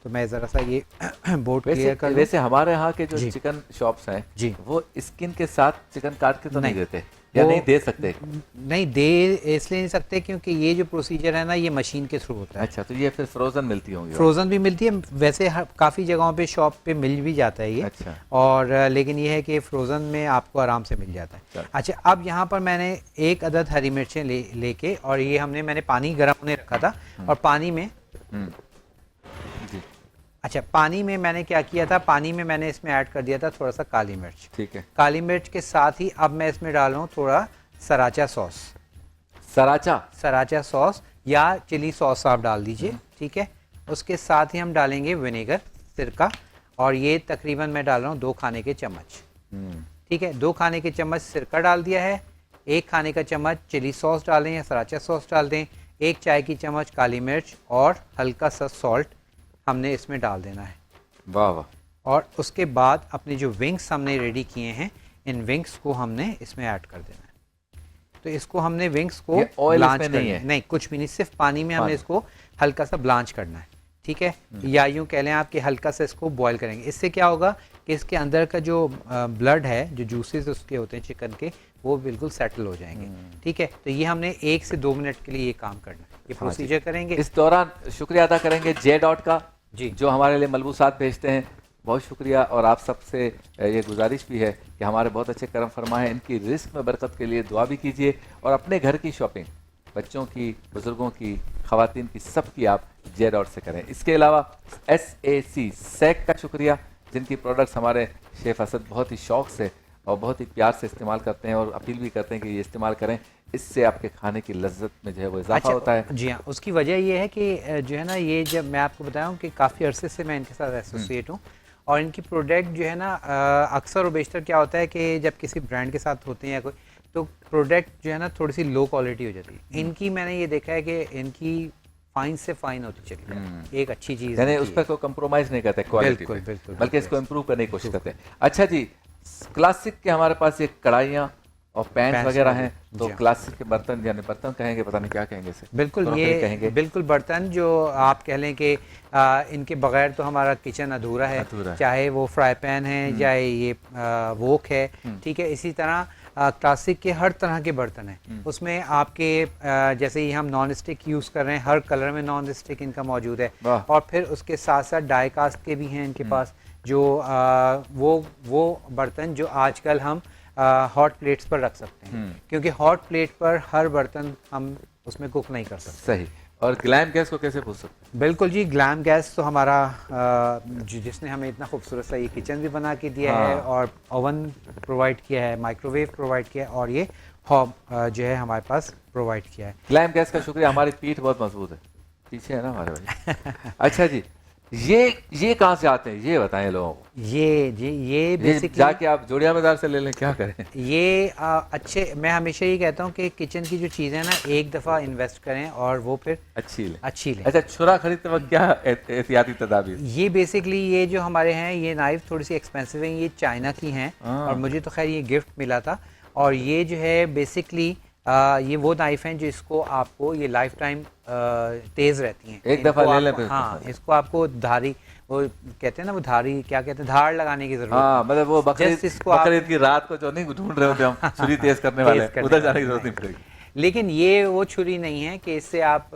Speaker 4: तो मैं ज़रा सा ये बोर्ड क्लियर कर लूं।
Speaker 2: वैसे हमारे यहाँ के जो
Speaker 4: जी।
Speaker 2: चिकन शॉप्स हैं,
Speaker 4: जी।
Speaker 2: वो स्किन के साथ चिकन काट के तो नहीं
Speaker 4: नहीं,
Speaker 2: देते, या
Speaker 4: वो-
Speaker 2: नहीं दे सकते?
Speaker 4: नहीं दे इसलिए नहीं सकते क्योंकि ये जो प्रोसीजर है ना, ये मशीन के थ्रू होता है।
Speaker 2: अच्छा, तो ये फिर फ्रोजन मिलती होंगी?
Speaker 4: फ्रोज़न भी मिलती है, वैसे काफ़ी जगहों पे शॉप पे मिल भी जाता है ये।
Speaker 2: अच्छा।
Speaker 4: और लेकिन ये है कि फ्रोज़न में आपको आराम से मिल जाता है।
Speaker 2: चलो।
Speaker 4: अच्छा, अब यहाँ पर मैंने एक अदद हरी मिर्चें लेके और ये मैंने पानी गर्म होने रखा था, और पानी में
Speaker 2: हम्म, जी,
Speaker 4: अच्छा, पानी में मैंने क्या किया था, पानी में मैंने इसमें ऐड कर दिया था थोड़ा सा काली मिर्च।
Speaker 2: ठीक है।
Speaker 4: काली मिर्च के साथ ही अब मैं इसमें डाल रहा हूँ थोड़ा सराचा सॉस। सराचा सॉस या चिली सॉस आप डाल दीजिए, ठीक है। उसके साथ ही हम डालेंगे विनेगर, सिरका, और ये तकरीबन मैं डाल रहा हूँ 2 खाने के चम्मच, ठीक है। 2 खाने के चम्मच सिरका डाल दिया है, 1 खाने का चम्मच चिली सॉस डालें या सराचा सॉस डाल दें, 1 चाय की चम्मच काली मिर्च और हल्का सा सॉल्ट हमने इसमें डाल देना है।
Speaker 2: वाह वाह।
Speaker 4: और उसके बाद अपने जो विंग्स हमने रेडी किए हैं, इन विंग्स को हमने इसमें ऐड कर देना है। तो इसको हमने विंग्स को
Speaker 2: ये oil
Speaker 4: ब्लांच
Speaker 2: इसमें
Speaker 4: करना
Speaker 2: नहीं
Speaker 4: है,
Speaker 2: है?
Speaker 4: नहीं कुछ भी नहीं, सिर्फ पानी में हमने
Speaker 2: पानी।
Speaker 4: इसको हल्का सा ब्लांच करना है, ठीक है। या यूँ कह लें आप कि हल्का सा इसको बॉयल करेंगे। इससे क्या होगा कि इसके अंदर का जो ब्लड है, जो जूसेस उसके होते हैं चिकन के, वो बिल्कुल सेटल हो जाएंगे, ठीक है। तो ये हमने 1 से 2 मिनट के लिए ये काम करना है, ये
Speaker 2: हाँ जी।
Speaker 4: प्रोसीजर करेंगे।
Speaker 2: इस दौरान शुक्रिया अदा करेंगे J.Dot का,
Speaker 4: जी।
Speaker 2: जो हमारे लिए मलबूसात भेजते हैं। बहुत शुक्रिया। और आप सबसे ये गुजारिश भी है कि हमारे बहुत अच्छे करम फरमा है, इनकी रिस्क में बरकत के लिए दुआ भी कीजिए, और अपने घर की शॉपिंग, बच्चों की, बुजुर्गों की, खवातीन की, सब की आप J.Dot से करें। इसके अलावा SAC सैक का शुक्रिया, जिनकी प्रोडक्ट्स हमारे शेफ असद बहुत ही शौक से और बहुत ही प्यार से इस्तेमाल करते हैं, और अपील भी करते हैं कि ये इस्तेमाल करें, इससे आपके खाने की लज्जत में जो है वो इजाफा होता है।
Speaker 4: जी हाँ, उसकी वजह ये है कि जो है ना, ये जब मैं आपको बताया हूँ कि काफ़ी अरसे से मैं इनके साथ एसोसिएट हूँ, और इनकी प्रोडक्ट जो है ना, अक्सर और बेशतर क्या होता है कि जब किसी ब्रांड के साथ होते हैं या कोई, तो प्रोडक्ट जो है ना थोड़ी सी लो क्वालिटी हो जाती है। इनकी मैंने ये देखा है कि इनकी फाइन से फाइन होती चली है, एक अच्छी चीज़
Speaker 2: यानी
Speaker 4: होती
Speaker 2: उस
Speaker 4: है।
Speaker 2: पर कोई कंप्रोमाइज नहीं करते क्वालिटी
Speaker 4: बिल्कुल,
Speaker 2: पे,
Speaker 4: बिल्कुल,
Speaker 2: बल्कि
Speaker 4: बिल्कुल।
Speaker 2: इसको इम्प्रूव करने की कोशिश करते हैं। अच्छा जी, क्लासिक के हमारे पास ये कढ़ाइयाँ और पैन
Speaker 4: पैन्स
Speaker 2: वगैरह
Speaker 4: वगैरह,
Speaker 2: हैं, तो
Speaker 4: जी हाँ।
Speaker 2: क्लासिक के बर्तन, यानी बर्तन कहेंगे, पता नहीं क्या कहेंगे इसे,
Speaker 4: बिल्कुल,
Speaker 2: दोनों
Speaker 4: ये
Speaker 2: कहेंगे।
Speaker 4: बिल्कुल बर्तन जो आप कह लें कि इनके बगैर तो हमारा किचन अधूरा है,
Speaker 2: अधूरा है।
Speaker 4: चाहे वो फ्राई पैन है, चाहे ये वोक है, ठीक है। इसी तरह क्लासिक के हर तरह के बर्तन हैं, उसमें आपके जैसे ही हम नॉन स्टिक यूज़ कर रहे हैं, हर कलर में नॉन स्टिक इनका मौजूद है,
Speaker 2: वाह।
Speaker 4: और फिर उसके साथ साथ डाई कास्ट के भी हैं इनके पास, जो वो बर्तन जो आजकल हम हॉट प्लेट्स पर रख सकते हैं, क्योंकि हॉट प्लेट पर हर बर्तन हम उसमें कुक नहीं कर सकते।
Speaker 2: सही। और ग्लैम गैस को कैसे पूछ सकते हैं?
Speaker 4: बिल्कुल जी, ग्लैम गैस तो हमारा जिसने हमें इतना खूबसूरत सा ये किचन भी बना के दिया है,
Speaker 2: हाँ।
Speaker 4: और ओवन प्रोवाइड किया है, माइक्रोवेव प्रोवाइड किया है, और ये हॉब जो है हमारे पास प्रोवाइड किया है।
Speaker 2: ग्लैम गैस का शुक्रिया। हमारी पीठ बहुत मजबूत है, पीछे है ना हमारे भाई। अच्छा जी, ये कहाँ से आते हैं, ये बताएं लोगों को।
Speaker 4: ये बेसिकली
Speaker 2: जाके आप जोड़िया बाजार से ले लें, क्या करें?
Speaker 4: ये अच्छे, मैं हमेशा ये कहता हूँ कि किचन की जो चीज़ें हैं ना, एक दफ़ा इन्वेस्ट करें और वो फिर
Speaker 2: अच्छी ले।
Speaker 4: अच्छी लें।
Speaker 2: अच्छा, छुरा खरीदते वक्त क्या एहतियाती तदाबीर?
Speaker 4: ये बेसिकली ये जो हमारे हैं, ये नाइफ थोड़ी सी एक्सपेंसिव हैं, ये चाइना की हैं,
Speaker 2: हाँ।
Speaker 4: और मुझे तो खैर ये गिफ्ट मिला था, और ये जो है बेसिकली ये वो नाइफ हैं जिसको आपको ये लाइफ टाइम तेज रहती हैं।
Speaker 2: एक दफा
Speaker 4: इनको
Speaker 2: ले लें
Speaker 4: आपको-
Speaker 2: फिर
Speaker 4: हाँ, इसको आपको धारी, वो कहते हैं ना, वो धारी क्या कहते हैं, धार लगाने की जरूरत
Speaker 2: हाँ,
Speaker 4: नहीं।
Speaker 2: मतलब वो
Speaker 4: Just इसको आप-
Speaker 2: बकरीद की रात को जो नहीं ढूंढ रहे होते हम छुरी तेज करने वाले,
Speaker 4: तेज करने
Speaker 2: उधर जाने
Speaker 4: वाले,
Speaker 2: की जरूरत नहीं पड़ेगी।
Speaker 4: लेकिन ये वो छुरी नहीं है कि इससे आप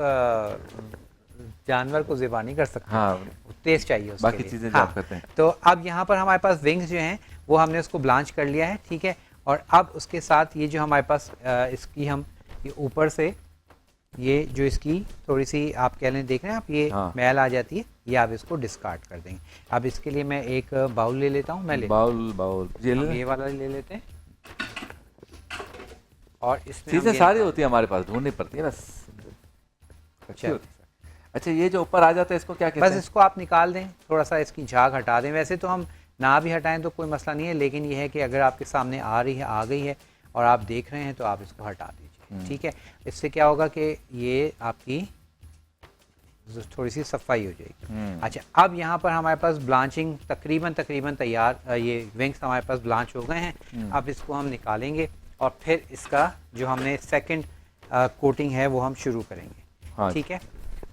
Speaker 4: जानवर को ज़िबा नहीं कर सकते।
Speaker 2: हाँ,
Speaker 4: तेज चाहिए उसके
Speaker 2: बाकी
Speaker 4: लिए।
Speaker 2: चीजें जो
Speaker 4: हाँ,
Speaker 2: आप करते हैं।
Speaker 4: तो अब यहाँ पर हमारे पास विंग्स जो हैं वो हमने उसको ब्लांच कर लिया है, ठीक है। और अब उसके साथ ये जो हमारे पास इसकी हम ये ऊपर से ये जो इसकी थोड़ी सी आप कह लें, देख रहे हैं आप, ये
Speaker 2: हाँ।
Speaker 4: मैल आ जाती है, ये आप इसको डिस्कार्ड कर देंगे। अब इसके लिए मैं एक बाउल ले लेता हूँ, मैं ले
Speaker 2: बाउल ये
Speaker 4: हम
Speaker 2: ले।
Speaker 4: ये वाला ले लेते हैं और इसमें हम
Speaker 2: चीजें
Speaker 4: ये
Speaker 2: सारी होती है हमारे पास, ढूंढनी पड़ती है बस। अच्छी
Speaker 4: चलो।
Speaker 2: होती है। अच्छा, ये जो ऊपर आ जाता है इसको क्या कहते
Speaker 4: बस
Speaker 2: हैं?
Speaker 4: इसको आप निकाल दें, थोड़ा सा इसकी झाग हटा दें। वैसे तो हम ना भी हटाएं तो कोई मसला नहीं है, लेकिन ये है कि अगर आपके सामने आ रही है, आ गई है और आप देख रहे हैं तो आप इसको हटा दीजिए, ठीक है। इससे क्या होगा कि ये आपकी थोड़ी सी सफाई हो जाएगी। अच्छा, अब यहाँ पर हमारे पास ब्लांचिंग तकरीबन तैयार, ये विंग्स हमारे पास ब्लांच हो गए हैं। अब इसको हम निकालेंगे और फिर इसका जो हमने सेकंड कोटिंग है वो हम शुरू करेंगे,
Speaker 2: हाँ।
Speaker 4: ठीक है।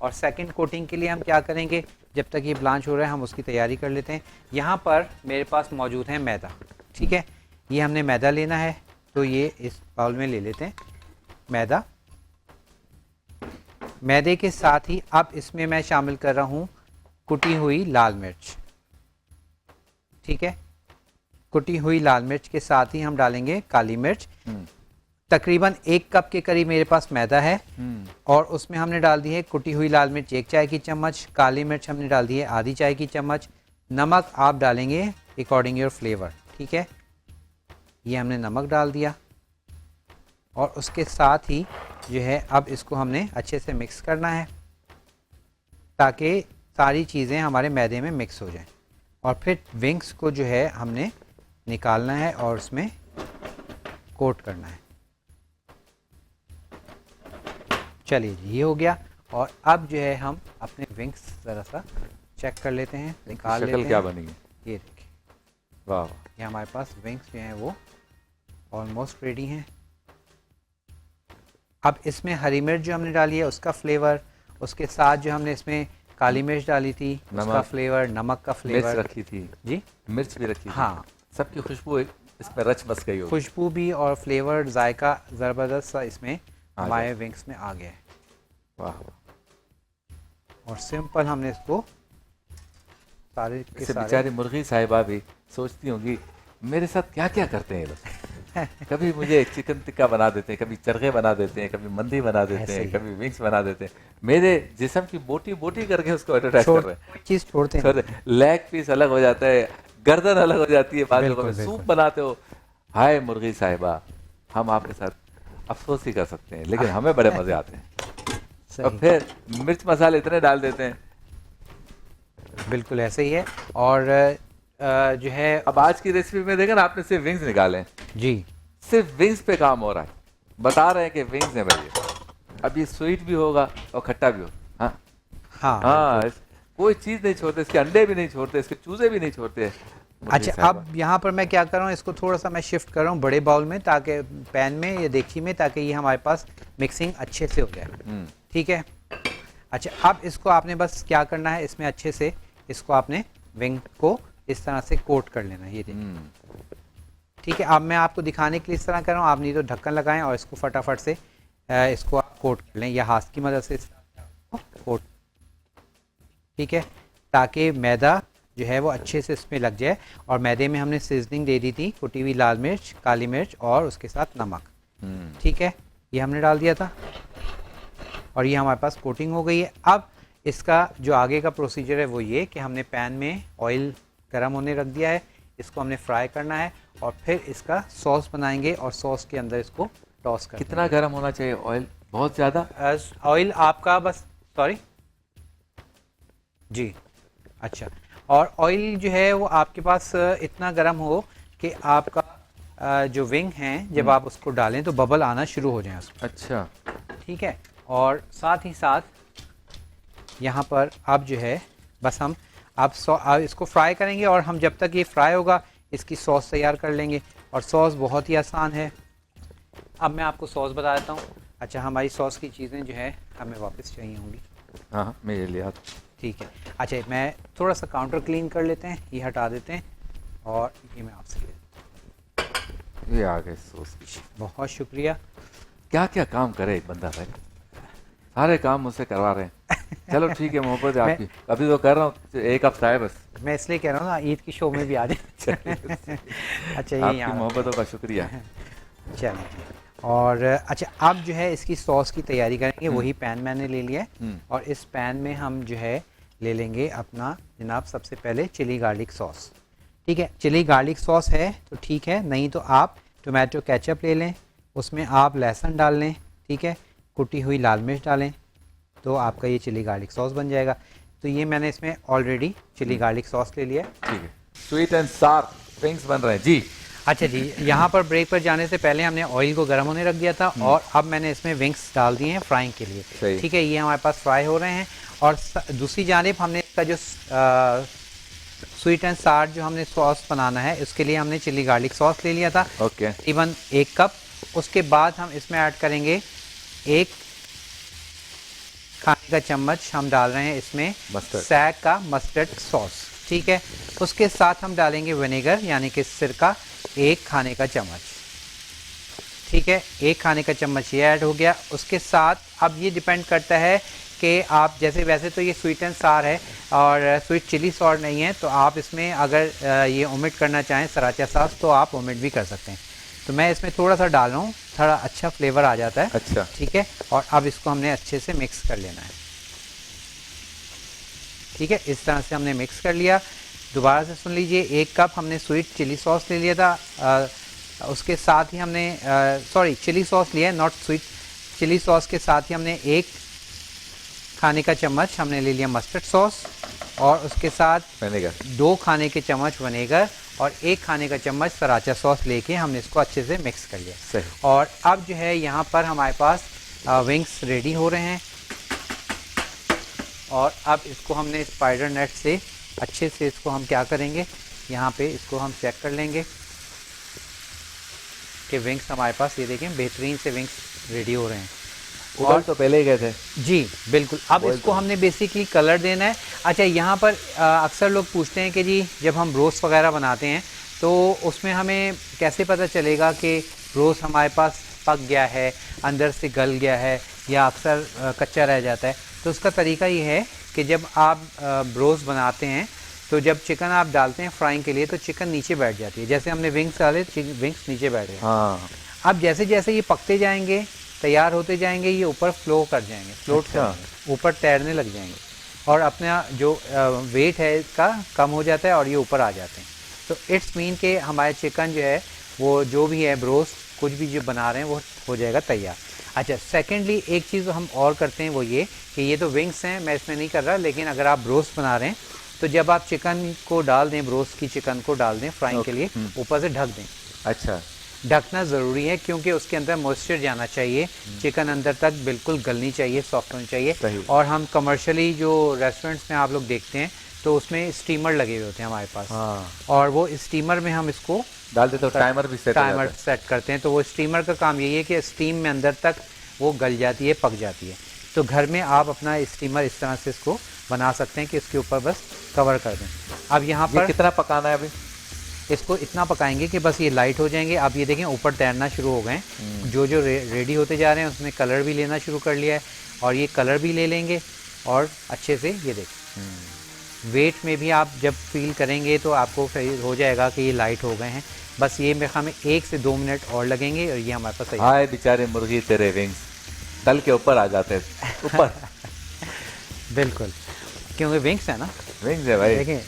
Speaker 4: और सेकंड कोटिंग के लिए हम क्या करेंगे, जब तक ये ब्लांच हो रहा है हम उसकी तैयारी कर लेते हैं। यहाँ पर मेरे पास मौजूद है मैदा, ठीक है। ये हमने मैदा लेना है, तो ये इस बाउल में ले लेते हैं मैदा। मैदे के साथ ही अब इसमें मैं शामिल कर रहा हूँ कुटी हुई लाल मिर्च, ठीक है। कुटी हुई लाल मिर्च के साथ ही हम डालेंगे काली मिर्च। तकरीबन 1 कप के करीब मेरे पास मैदा है और उसमें हमने डाल दी है कुटी हुई लाल मिर्च 1 चाय की चम्मच, काली मिर्च हमने डाल दी है आधी चाय की चम्मच, नमक आप डालेंगे अकॉर्डिंग योर फ्लेवर, ठीक है। ये हमने नमक डाल दिया और उसके साथ ही जो है अब इसको हमने अच्छे से मिक्स करना है ताकि सारी चीज़ें हमारे मैदे में मिक्स हो जाएं। और फिर विंग्स को जो है हमने निकालना है और उसमें कोट करना है। चलिए जी, ये हो गया। और अब जो है हम अपने विंग्स ज़रा सा चेक कर लेते हैं, निकाल लेते
Speaker 2: शक्ल
Speaker 4: हैं।
Speaker 2: क्या बनेगी?
Speaker 4: ये देखिए,
Speaker 2: वाह,
Speaker 4: ये हमारे पास विंग्स जो हैं वो ऑलमोस्ट रेडी हैं। अब इसमें हरी मिर्च जो हमने डाली है उसका फ्लेवर, उसके साथ जो हमने इसमें काली मिर्च डाली थी उसका
Speaker 2: नमक।
Speaker 4: फ्लेवर, नमक का
Speaker 2: मिर्च
Speaker 4: फ्लेवर
Speaker 2: रखी थी,
Speaker 4: जी,
Speaker 2: मिर्च भी रखी थी,
Speaker 4: हाँ,
Speaker 2: सबकी खुशबू इसमें रच बस गई होगी।
Speaker 4: खुशबू भी और फ्लेवर, जायका ज़बरदस्त सा इसमें
Speaker 2: आ
Speaker 4: हमारे विंग्स में आ गया है।
Speaker 2: वाह,
Speaker 4: और सिंपल हमने इसको सारे के
Speaker 2: इससे
Speaker 4: सारे
Speaker 2: बेचारी मुर्गी साहिबा भी सोचती होंगी मेरे साथ क्या क्या करते हैं ये लोग। कभी मुझे चिकन टिक्का बना देते हैं, कभी चरखे बना देते हैं, कभी मंदी बना देते
Speaker 4: ऐसे
Speaker 2: हैं,
Speaker 4: ही।
Speaker 2: कभी विंग्स बना देते हैं। मेरे जिस्म की बोटी बोटी करके उसको एडवर्टाइज कर रहे हैं।
Speaker 4: चीज़ छोड़ते हैं।
Speaker 2: लेग पीस अलग हो जाता है, गर्दन अलग हो जाती है, बाद
Speaker 4: बिल्कुल,
Speaker 2: में सूप
Speaker 4: बिल्कुल।
Speaker 2: बनाते हो। हाय मुर्गी साहिबा, हम आपके साथ अफसोस ही कर सकते हैं, लेकिन हमें बड़े मजे आते हैं। और
Speaker 4: सही,
Speaker 2: फिर मिर्च मसाले इतने डाल देते हैं।
Speaker 4: बिल्कुल ऐसे ही है। और जो है
Speaker 2: अब आज की रेसिपी में देखा ना आपने, सिर्फ विंग्स निकाले हैं,
Speaker 4: जी,
Speaker 2: सिर्फ विंग्स पे काम हो रहा है। बता रहे हैं कि विंग्स है भाई ये। अब ये स्वीट भी होगा और खट्टा भी होगा। हाँ
Speaker 4: हाँ,
Speaker 2: हाँ, कोई चीज नहीं छोड़ते, इसके अंडे भी नहीं छोड़ते, इसके चूजे भी नहीं छोड़ते।
Speaker 4: अच्छा, अब यहाँ पर मैं क्या कर रहा हूँ, इसको थोड़ा सा मैं शिफ्ट कर रहा हूँ बड़े बाउल में, ताकि पैन में या देखी में, ताकि ये हमारे पास मिक्सिंग अच्छे से हो जाए, ठीक है। अच्छा, अब इसको आपने बस क्या करना है, इसमें अच्छे से इसको आपने विंग को इस तरह से कोट कर लेना है, ये देखिए, ठीक है। अब मैं आपको दिखाने के लिए इस तरह कर रहा हूँ, आप नहीं तो ढक्कन लगाएं और इसको फटाफट से इसको आप कोट कर लें या हाथ की मदद से कोट, ठीक है, ताकि मैदा जो है वो अच्छे से इसमें लग जाए। और मैदे में हमने सीजनिंग दे दी थी, कुटी हुई लाल मिर्च, काली मिर्च और उसके साथ नमक, ठीक है, ये हमने डाल दिया था और ये हमारे पास कोटिंग हो गई है। अब इसका जो आगे का प्रोसीजर है वो ये कि हमने पैन में ऑयल गर्म होने रख दिया है, इसको हमने फ्राई करना है और फिर इसका सॉस बनाएंगे और सॉस के अंदर इसको टॉस कर
Speaker 2: कितना गर्म होना चाहिए ऑयल? बहुत ज्यादा?
Speaker 4: ऑयल आपका बस, सॉरी जी, अच्छा, और ऑयल जो है वो आपके पास इतना गर्म हो कि आपका जो विंग हैं जब आप उसको डालें तो बबल आना शुरू हो जाए उसमें,
Speaker 2: अच्छा,
Speaker 4: ठीक है। और साथ ही साथ यहाँ पर अब जो है बस हम अब इसको फ्राई करेंगे और हम जब तक ये फ्राई होगा इसकी सॉस तैयार कर लेंगे। और सॉस बहुत ही आसान है, अब मैं आपको सॉस बता देता हूँ। अच्छा, हमारी सॉस की चीज़ें जो है हमें वापस चाहिए होंगी।
Speaker 2: हाँ हाँ, मैं ये लिया।
Speaker 4: ठीक है। अच्छा, मैं थोड़ा सा काउंटर क्लीन कर लेते हैं, ये हटा देते हैं और ये मैं आपसे ले लेता हूँ।
Speaker 2: ये आ गए सॉस की।
Speaker 4: बहुत शुक्रिया।
Speaker 2: क्या क्या काम करे एक बंदा भाई, सारे काम मुझसे करवा रहे हैं। चलो ठीक है, मोहब्बत है आपकी, अभी तो कर रहा हूँ, एक हफ्ता है बस।
Speaker 4: मैं इसलिए कह रहा हूँ ना, ईद की शो में भी आ जाए। अच्छा, ये
Speaker 2: आपकी
Speaker 4: यहाँ
Speaker 2: मोहब्बतों का शुक्रिया।
Speaker 4: चलिए। और अच्छा, अब जो है इसकी सॉस की तैयारी करेंगे। वही पैन मैंने ले लिया है और इस पैन में हम जो है ले लेंगे अपना जनाब सबसे पहले चिली गार्लिक सॉस। ठीक है, चिली गार्लिक सॉस है तो ठीक है, नहीं तो आप टोमेटो केचप ले लें, उसमें आप लहसुन डाल लें, ठीक है, कुटी हुई लाल मिर्च डालें, तो आपका ये चिली गार्लिक सॉस बन जाएगा। तो ये मैंने इसमें ऑलरेडी चिली गार्लिक सॉस ले लिया है।
Speaker 2: ठीक है, स्वीट एंड सार विंग्स बन रहे हैं जी।
Speaker 4: अच्छा जी, यहाँ पर ब्रेक पर जाने से पहले हमने ऑयल को गर्म होने रख दिया था और अब मैंने इसमें विंग्स डाल दिए हैं फ्राइंग के लिए।
Speaker 2: सही।
Speaker 4: ठीक है, ये हमारे पास फ्राई हो रहे हैं और दूसरी जानिब हमने इसका जो स्वीट एंड सार जो हमने सॉस बनाना है, उसके लिए हमने चिली गार्लिक सॉस ले लिया था,
Speaker 2: ओके।
Speaker 4: तकरीबन 1 कप। उसके बाद हम इसमें ऐड करेंगे 1 खाने का चम्मच हम डाल रहे हैं इसमें
Speaker 2: मस्टर्ड।
Speaker 4: सैग का मस्टर्ड सॉस। ठीक है, उसके साथ हम डालेंगे विनेगर यानी कि सिरका 1 खाने का चम्मच। ठीक है, 1 खाने का चम्मच ये ऐड हो गया। उसके साथ अब ये डिपेंड करता है कि आप जैसे, वैसे तो ये स्वीट एंड सार है और स्वीट चिली सॉस नहीं है, तो आप इसमें अगर ये ओमिट करना चाहें सराचा सॉस तो आप ओमिट भी कर सकते हैं। तो मैं इसमें थोड़ा सा डाल रहा हूँ, थोड़ा अच्छा फ्लेवर आ जाता है।
Speaker 2: अच्छा।
Speaker 4: ठीक है, और अब इसको हमने अच्छे से मिक्स कर लेना है। ठीक है, इस तरह से हमने मिक्स कर लिया। दोबारा से सुन लीजिए, 1 कप हमने स्वीट चिली सॉस ले लिया था, उसके साथ ही हमने सॉरी चिली सॉस लिया है, नॉट स्वीट चिली सॉस के साथ ही हमने 1 खाने का चम्मच हमने ले लिया मस्टर्ड सॉस और उसके साथ
Speaker 2: विनेगर
Speaker 4: 2 खाने के चम्मच विनेगर और 1 खाने का चम्मच सराचा सॉस लेके हमने इसको अच्छे से मिक्स कर लिया।
Speaker 2: सही।
Speaker 4: और अब जो है यहाँ पर हमारे पास विंग्स रेडी हो रहे हैं और अब इसको हमने स्पाइडर नेट से अच्छे से इसको हम क्या करेंगे, यहाँ पे इसको हम चेक कर लेंगे कि विंग्स हमारे पास, ये देखें बेहतरीन से विंग्स रेडी हो रहे हैं।
Speaker 2: और तो पहले ही गए थे
Speaker 4: जी बिल्कुल। अब इसको हमने बेसिकली कलर देना है। अच्छा, यहाँ पर अक्सर लोग पूछते हैं कि जी जब हम रोस्ट वगैरह बनाते हैं तो उसमें हमें कैसे पता चलेगा कि रोस्ट हमारे पास पक गया है, अंदर से गल गया है या अक्सर कच्चा रह जाता है। तो उसका तरीका ये है कि जब आप रोस्ट बनाते हैं तो जब चिकन आप डालते हैं फ्राइंग के लिए तो चिकन नीचे बैठ जाती है। जैसे हमने विंग्स डाले, विंग्स नीचे बैठ गए।
Speaker 2: हाँ।
Speaker 4: अब जैसे जैसे ये पकते जाएंगे, तैयार होते जाएंगे, ये ऊपर फ्लो कर जाएंगे, फ्लोट करेंगे, ऊपर तैरने लग जाएंगे और अपना जो वेट है इसका कम हो जाता है और ये ऊपर आ जाते हैं। तो इट्स मीन कि हमारे चिकन जो है वो जो भी है ब्रोस्ट कुछ भी जो बना रहे हैं वो हो जाएगा तैयार। अच्छा, सेकेंडली एक चीज़ हम और करते हैं वो ये कि ये तो विंग्स हैं, मैं इसमें नहीं कर रहा, लेकिन अगर आप ब्रोस्ट बना रहे हैं तो जब आप चिकन को डाल दें, ब्रोस्ट की चिकन को डाल दें फ्राइंग के लिए, ऊपर से ढक दें।
Speaker 2: अच्छा,
Speaker 4: ढकना ज़रूरी है क्योंकि उसके अंदर मॉइस्चर जाना चाहिए, चिकन अंदर तक बिल्कुल गलनी चाहिए, सॉफ्ट होनी चाहिए। और हम कमर्शियली जो रेस्टोरेंट्स में आप लोग देखते हैं तो उसमें स्टीमर लगे हुए होते हैं हमारे पास।
Speaker 2: हाँ।
Speaker 4: और वो स्टीमर में हम इसको
Speaker 2: डाल देते तो टाइमर भी सेट
Speaker 4: करते हैं। तो वो स्टीमर का काम यही है कि स्टीम में अंदर तक वो गल जाती है, पक जाती है। तो घर में आप अपना स्टीमर इस तरह से इसको बना सकते हैं कि इसके ऊपर बस कवर कर दें। अब यहाँ पर
Speaker 2: कितना पकाना है अभी?
Speaker 4: इसको इतना पकाएंगे कि बस ये लाइट हो जाएंगे। आप ये देखें ऊपर तैरना शुरू हो गए, जो जो रेडी होते जा रहे हैं उसमें कलर भी लेना शुरू कर लिया है और ये कलर भी ले लेंगे और अच्छे से ये देखें वेट में भी आप जब फील करेंगे तो आपको हो जाएगा कि ये लाइट हो गए हैं। बस ये मेरे ख्याल में 1 से 2 मिनट और लगेंगे और ये हमारे पास तैयार।
Speaker 2: हाय बेचारे मुर्गी तेरे विंग्स तल के ऊपर आ जाते हैं ऊपर।
Speaker 4: बिल्कुल, क्योंकि विंग्स है ना,
Speaker 2: विंग्स है भाई।
Speaker 4: देखें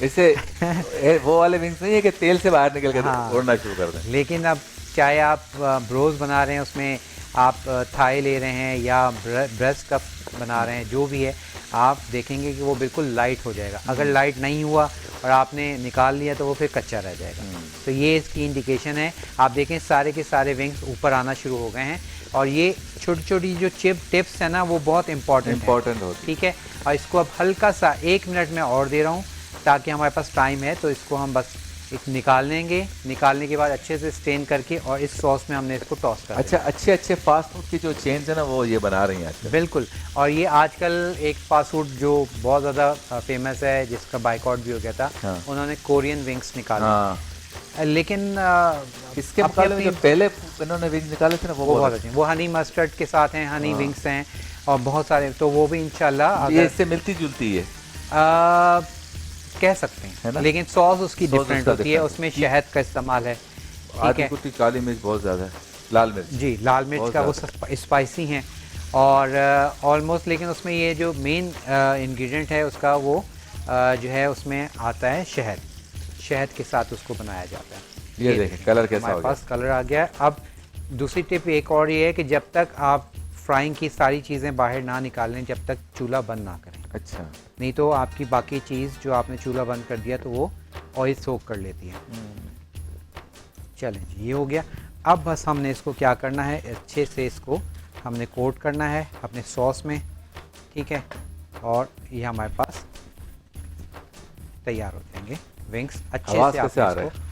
Speaker 2: इसे वो वाले विंग्स नहीं है कि तेल से बाहर निकल के उड़ना शुरू कर दें।
Speaker 4: लेकिन अब चाहे आप ब्रोज बना रहे हैं, उसमें आप थाई ले रहे हैं या ब्रेस्ट कप बना रहे हैं, जो भी है, आप देखेंगे कि वो बिल्कुल लाइट हो जाएगा। अगर लाइट नहीं हुआ और आपने निकाल लिया तो वो फिर कच्चा रह जाएगा। तो ये इसकी इंडिकेशन है। आप देखें सारे के सारे विंग्स ऊपर आना शुरू हो गए हैं और ये छोटी छोटी जो टिप्स है ना वो बहुत इंपॉर्टेंट होती। ठीक है, और इसको अब हल्का सा 1 मिनट में और दे रहा हूँ ताकि हमारे पास टाइम है, तो इसको हम बस एक निकाल लेंगे, निकालने के बाद अच्छे से स्टेन करके और इस सॉस में हमने इसको टॉस कर
Speaker 2: अच्छा, अच्छे अच्छे फास्ट फूड की जो चेन्स है ना वो ये बना रही हैं आजकल।
Speaker 4: बिल्कुल। और ये आजकल एक फास्ट फूड जो बहुत ज़्यादा फेमस है, जिसका बाइकआउट भी हो गया था,
Speaker 2: हाँ।
Speaker 4: उन्होंने कोरियन विंग्स निकाले।
Speaker 2: हाँ,
Speaker 4: लेकिन
Speaker 2: इसके
Speaker 4: अपनी
Speaker 2: मुकाबले में जो
Speaker 4: अपनी-
Speaker 2: पहले इन्होंने विंग निकाले थे ना वो
Speaker 4: वो बहुत
Speaker 2: बहुत
Speaker 4: अच्छे, वो हनी मस्टर्ड के साथ हैं, हनी विंग्स हैं और बहुत सारे, तो वो भी इंशाल्लाह
Speaker 2: ये
Speaker 4: अगर
Speaker 2: इससे मिलती जुलती है।
Speaker 4: कह सकते
Speaker 2: है
Speaker 4: हैं,
Speaker 2: ना?
Speaker 4: लेकिन सॉस उसकी
Speaker 2: सॉस
Speaker 4: डिफरेंट
Speaker 2: उसका
Speaker 4: होती है,
Speaker 2: different
Speaker 4: उसमें शहद का इस्तेमाल है, ठीक
Speaker 2: आधी
Speaker 4: है
Speaker 2: कुटी काली मिर्च बहुत ज़्यादा है, लाल मिर्च।
Speaker 4: जी, लाल मिर्च
Speaker 2: बहुत
Speaker 4: का वो
Speaker 2: ज़्यादा।
Speaker 4: स्पाइसी हैं और ऑलमोस्ट, लेकिन उसमें ये जो मेन इंग्रेडिएंट है उसका वो जो है उसमें आता है शहद, शहद के साथ उसको बनाया जाता है।
Speaker 2: ये देखें कलर कैसा
Speaker 4: हमारे
Speaker 2: हो गया।
Speaker 4: पास कलर आ गया है। अब दूसरी टिप एक और ये है कि जब तक आप फ्राइंग की सारी चीज़ें बाहर ना निकालें, जब तक चूल्हा बंद ना करें,
Speaker 2: अच्छा,
Speaker 4: नहीं तो आपकी बाकी चीज़ जो आपने चूल्हा बंद कर दिया तो वो ऑयल सोक कर लेती है। चलें जी, ये हो गया। अब बस हमने इसको क्या करना है, अच्छे से इसको हमने कोट करना है अपने सॉस में, ठीक है, और ये हमारे पास तैयार हो जाएंगे विंग्स। अच्छे
Speaker 2: आवाज़
Speaker 4: से
Speaker 2: कैसे
Speaker 4: आपने
Speaker 2: आ रहा है?
Speaker 4: इसको,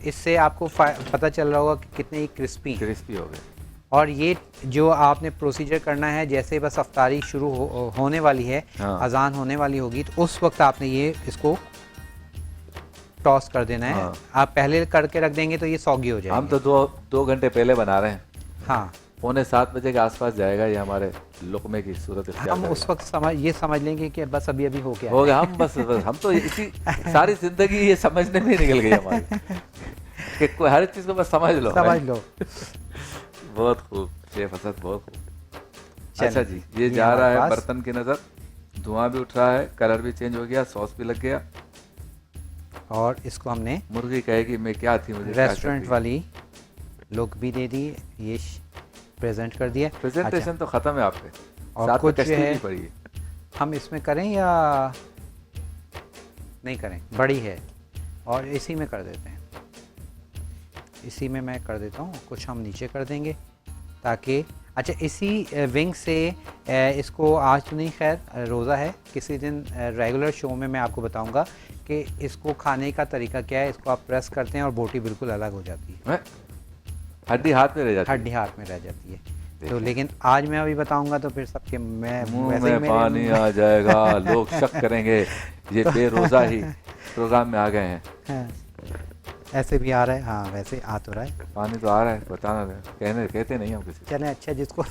Speaker 4: इससे आपको पता चल रहा होगा कि कितने ही क्रिस्पी हैं।
Speaker 2: क्रिस्पी हो गए।
Speaker 4: और ये जो आपने प्रोसीजर करना है, जैसे बस अफ्तारी शुरू होने वाली है,
Speaker 2: हाँ।
Speaker 4: अजान होने वाली होगी, तो उस वक्त आपने ये इसको टॉस कर देना है।
Speaker 2: हाँ।
Speaker 4: आप पहले करके रख देंगे तो ये सौगी हो जाएगी।
Speaker 2: हम तो दो घंटे पहले बना रहे हैं,
Speaker 4: हाँ,
Speaker 2: 6:45 के आसपास जाएगा ये हमारे लुकमे की सूरत इख्तियार
Speaker 4: हम
Speaker 2: करेगा।
Speaker 4: उस वक्त ये समझ लेंगे कि बस अभी अभी हो गया
Speaker 2: हो
Speaker 4: है।
Speaker 2: गया, हम तो इसी सारी जिंदगी ये समझने में ही निकल गई हमारी कि कोई हर चीज़ को बस समझ लो।
Speaker 4: समझ लो।
Speaker 2: बहुत खूब शेफ असद, बहुत खूब।
Speaker 4: चलिए,
Speaker 2: अच्छा जी, ये
Speaker 4: ये
Speaker 2: जा रहा
Speaker 4: हमारे
Speaker 2: है
Speaker 4: पास-
Speaker 2: बर्तन की नज़र, धुआं भी उठ रहा है, कलर भी चेंज हो गया, सॉस भी लग गया।
Speaker 4: और इसको हमने
Speaker 2: मुर्गी कहेगी मैं क्या थी, मुझे क्या
Speaker 4: रेस्टोरेंट
Speaker 2: करती।
Speaker 4: वाली लुक भी दे दी, ये प्रेजेंट कर दिया।
Speaker 2: प्रेजेंटेशन
Speaker 4: अच्छा,
Speaker 2: तो खत्म है आपके,
Speaker 4: और
Speaker 2: साथ में
Speaker 4: कुछ
Speaker 2: कश्ती
Speaker 4: है-
Speaker 2: भी पड़ी है।
Speaker 4: हम इसमें करें या नहीं करें, बड़ी है और इसी में कर देते हैं, इसी में मैं कर देता हूँ, कुछ हम नीचे कर देंगे ताकि, अच्छा इसी विंग से इसको आज तो नहीं, खैर रोज़ा है, किसी दिन रेगुलर शो में मैं आपको बताऊंगा कि इसको खाने का तरीका क्या है। इसको आप प्रेस करते हैं और बोटी बिल्कुल अलग हो जाती है,
Speaker 2: हैं? हड्डी हाथ में रह जाती है।
Speaker 4: हड्डी हाथ में रह जाती है। तो लेकिन आज मैं अभी बताऊंगा तो फिर सबके मैं
Speaker 2: मुंह
Speaker 4: वैसे ही
Speaker 2: में
Speaker 4: मेरे
Speaker 2: पानी
Speaker 4: मुंह में-
Speaker 2: आ जाएगा, लोग शक करेंगे ये बेरोजा ही प्रोग्राम में आ गए हैं।
Speaker 4: हाँ, ऐसे भी आ रहा है, हाँ वैसे आ तो रहा है।
Speaker 2: पानी तो आ रहा है, बताना कहते नहीं हम किसी को।
Speaker 4: चलें, अच्छा जिसको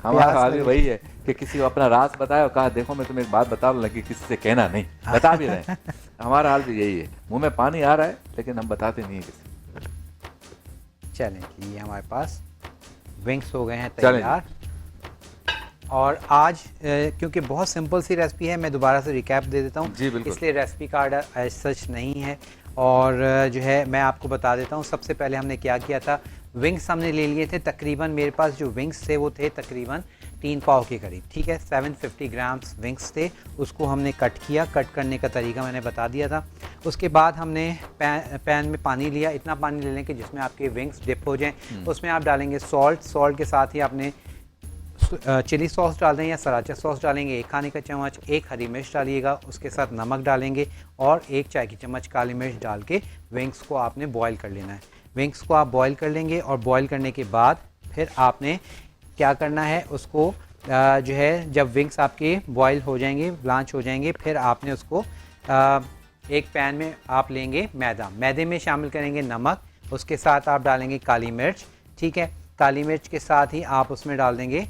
Speaker 2: हमारा हाल भी वही है कि किसी को अपना राज बताया और कहा देखो मैं तुम्हें एक बात बता लगी, किसी से कहना नहीं, बता भी रहे हैं। हमारा हाल भी यही है, मुंह में पानी आ रहा है लेकिन हम बताते नहीं है किसी को।
Speaker 4: चलें जी, ये हमारे पास विंग्स हो गए हैं
Speaker 2: चलें
Speaker 4: तैयार। और आज क्योंकि बहुत सिंपल सी रेसिपी है, मैं दोबारा से रिकैप दे देता हूँ,
Speaker 2: जी, बिल्कुल।
Speaker 4: इसलिए रेसिपी कार्ड एज सच नहीं है। और जो है मैं आपको बता देता हूँ, सबसे पहले हमने क्या किया था, विंग्स हमने ले लिए थे, तकरीबन मेरे पास जो विंग्स थे वो थे तकरीबन 3 पाव के करीब, ठीक है, 750 ग्राम्स विंग्स थे। उसको हमने कट किया, कट करने का तरीका मैंने बता दिया था। उसके बाद हमने पैन में पानी लिया, इतना पानी ले लें कि जिसमें आपके विंग्स डिप हो जाएं। उसमें आप डालेंगे सॉल्ट के साथ ही आपने चिली सॉस डाल दें या सराचा सॉस डालेंगे, 1 खाने का चम्मच, 1 हरी मिर्च डालिएगा, उसके साथ नमक डालेंगे और 1 चाय की चम्मच काली मिर्च डाल के विंग्स को आपने बॉईल कर लेना है। विंग्स को आप बॉईल कर लेंगे और बॉईल करने के बाद फिर आपने क्या करना है, उसको जो है जब विंग्स आपके बॉईल हो जाएंगे, ब्लांच हो जाएंगे, फिर आपने उसको एक पैन में आप लेंगे मैदे में शामिल करेंगे नमक, उसके साथ आप डालेंगे काली मिर्च, ठीक है, काली मिर्च के साथ ही आप उसमें डाल देंगे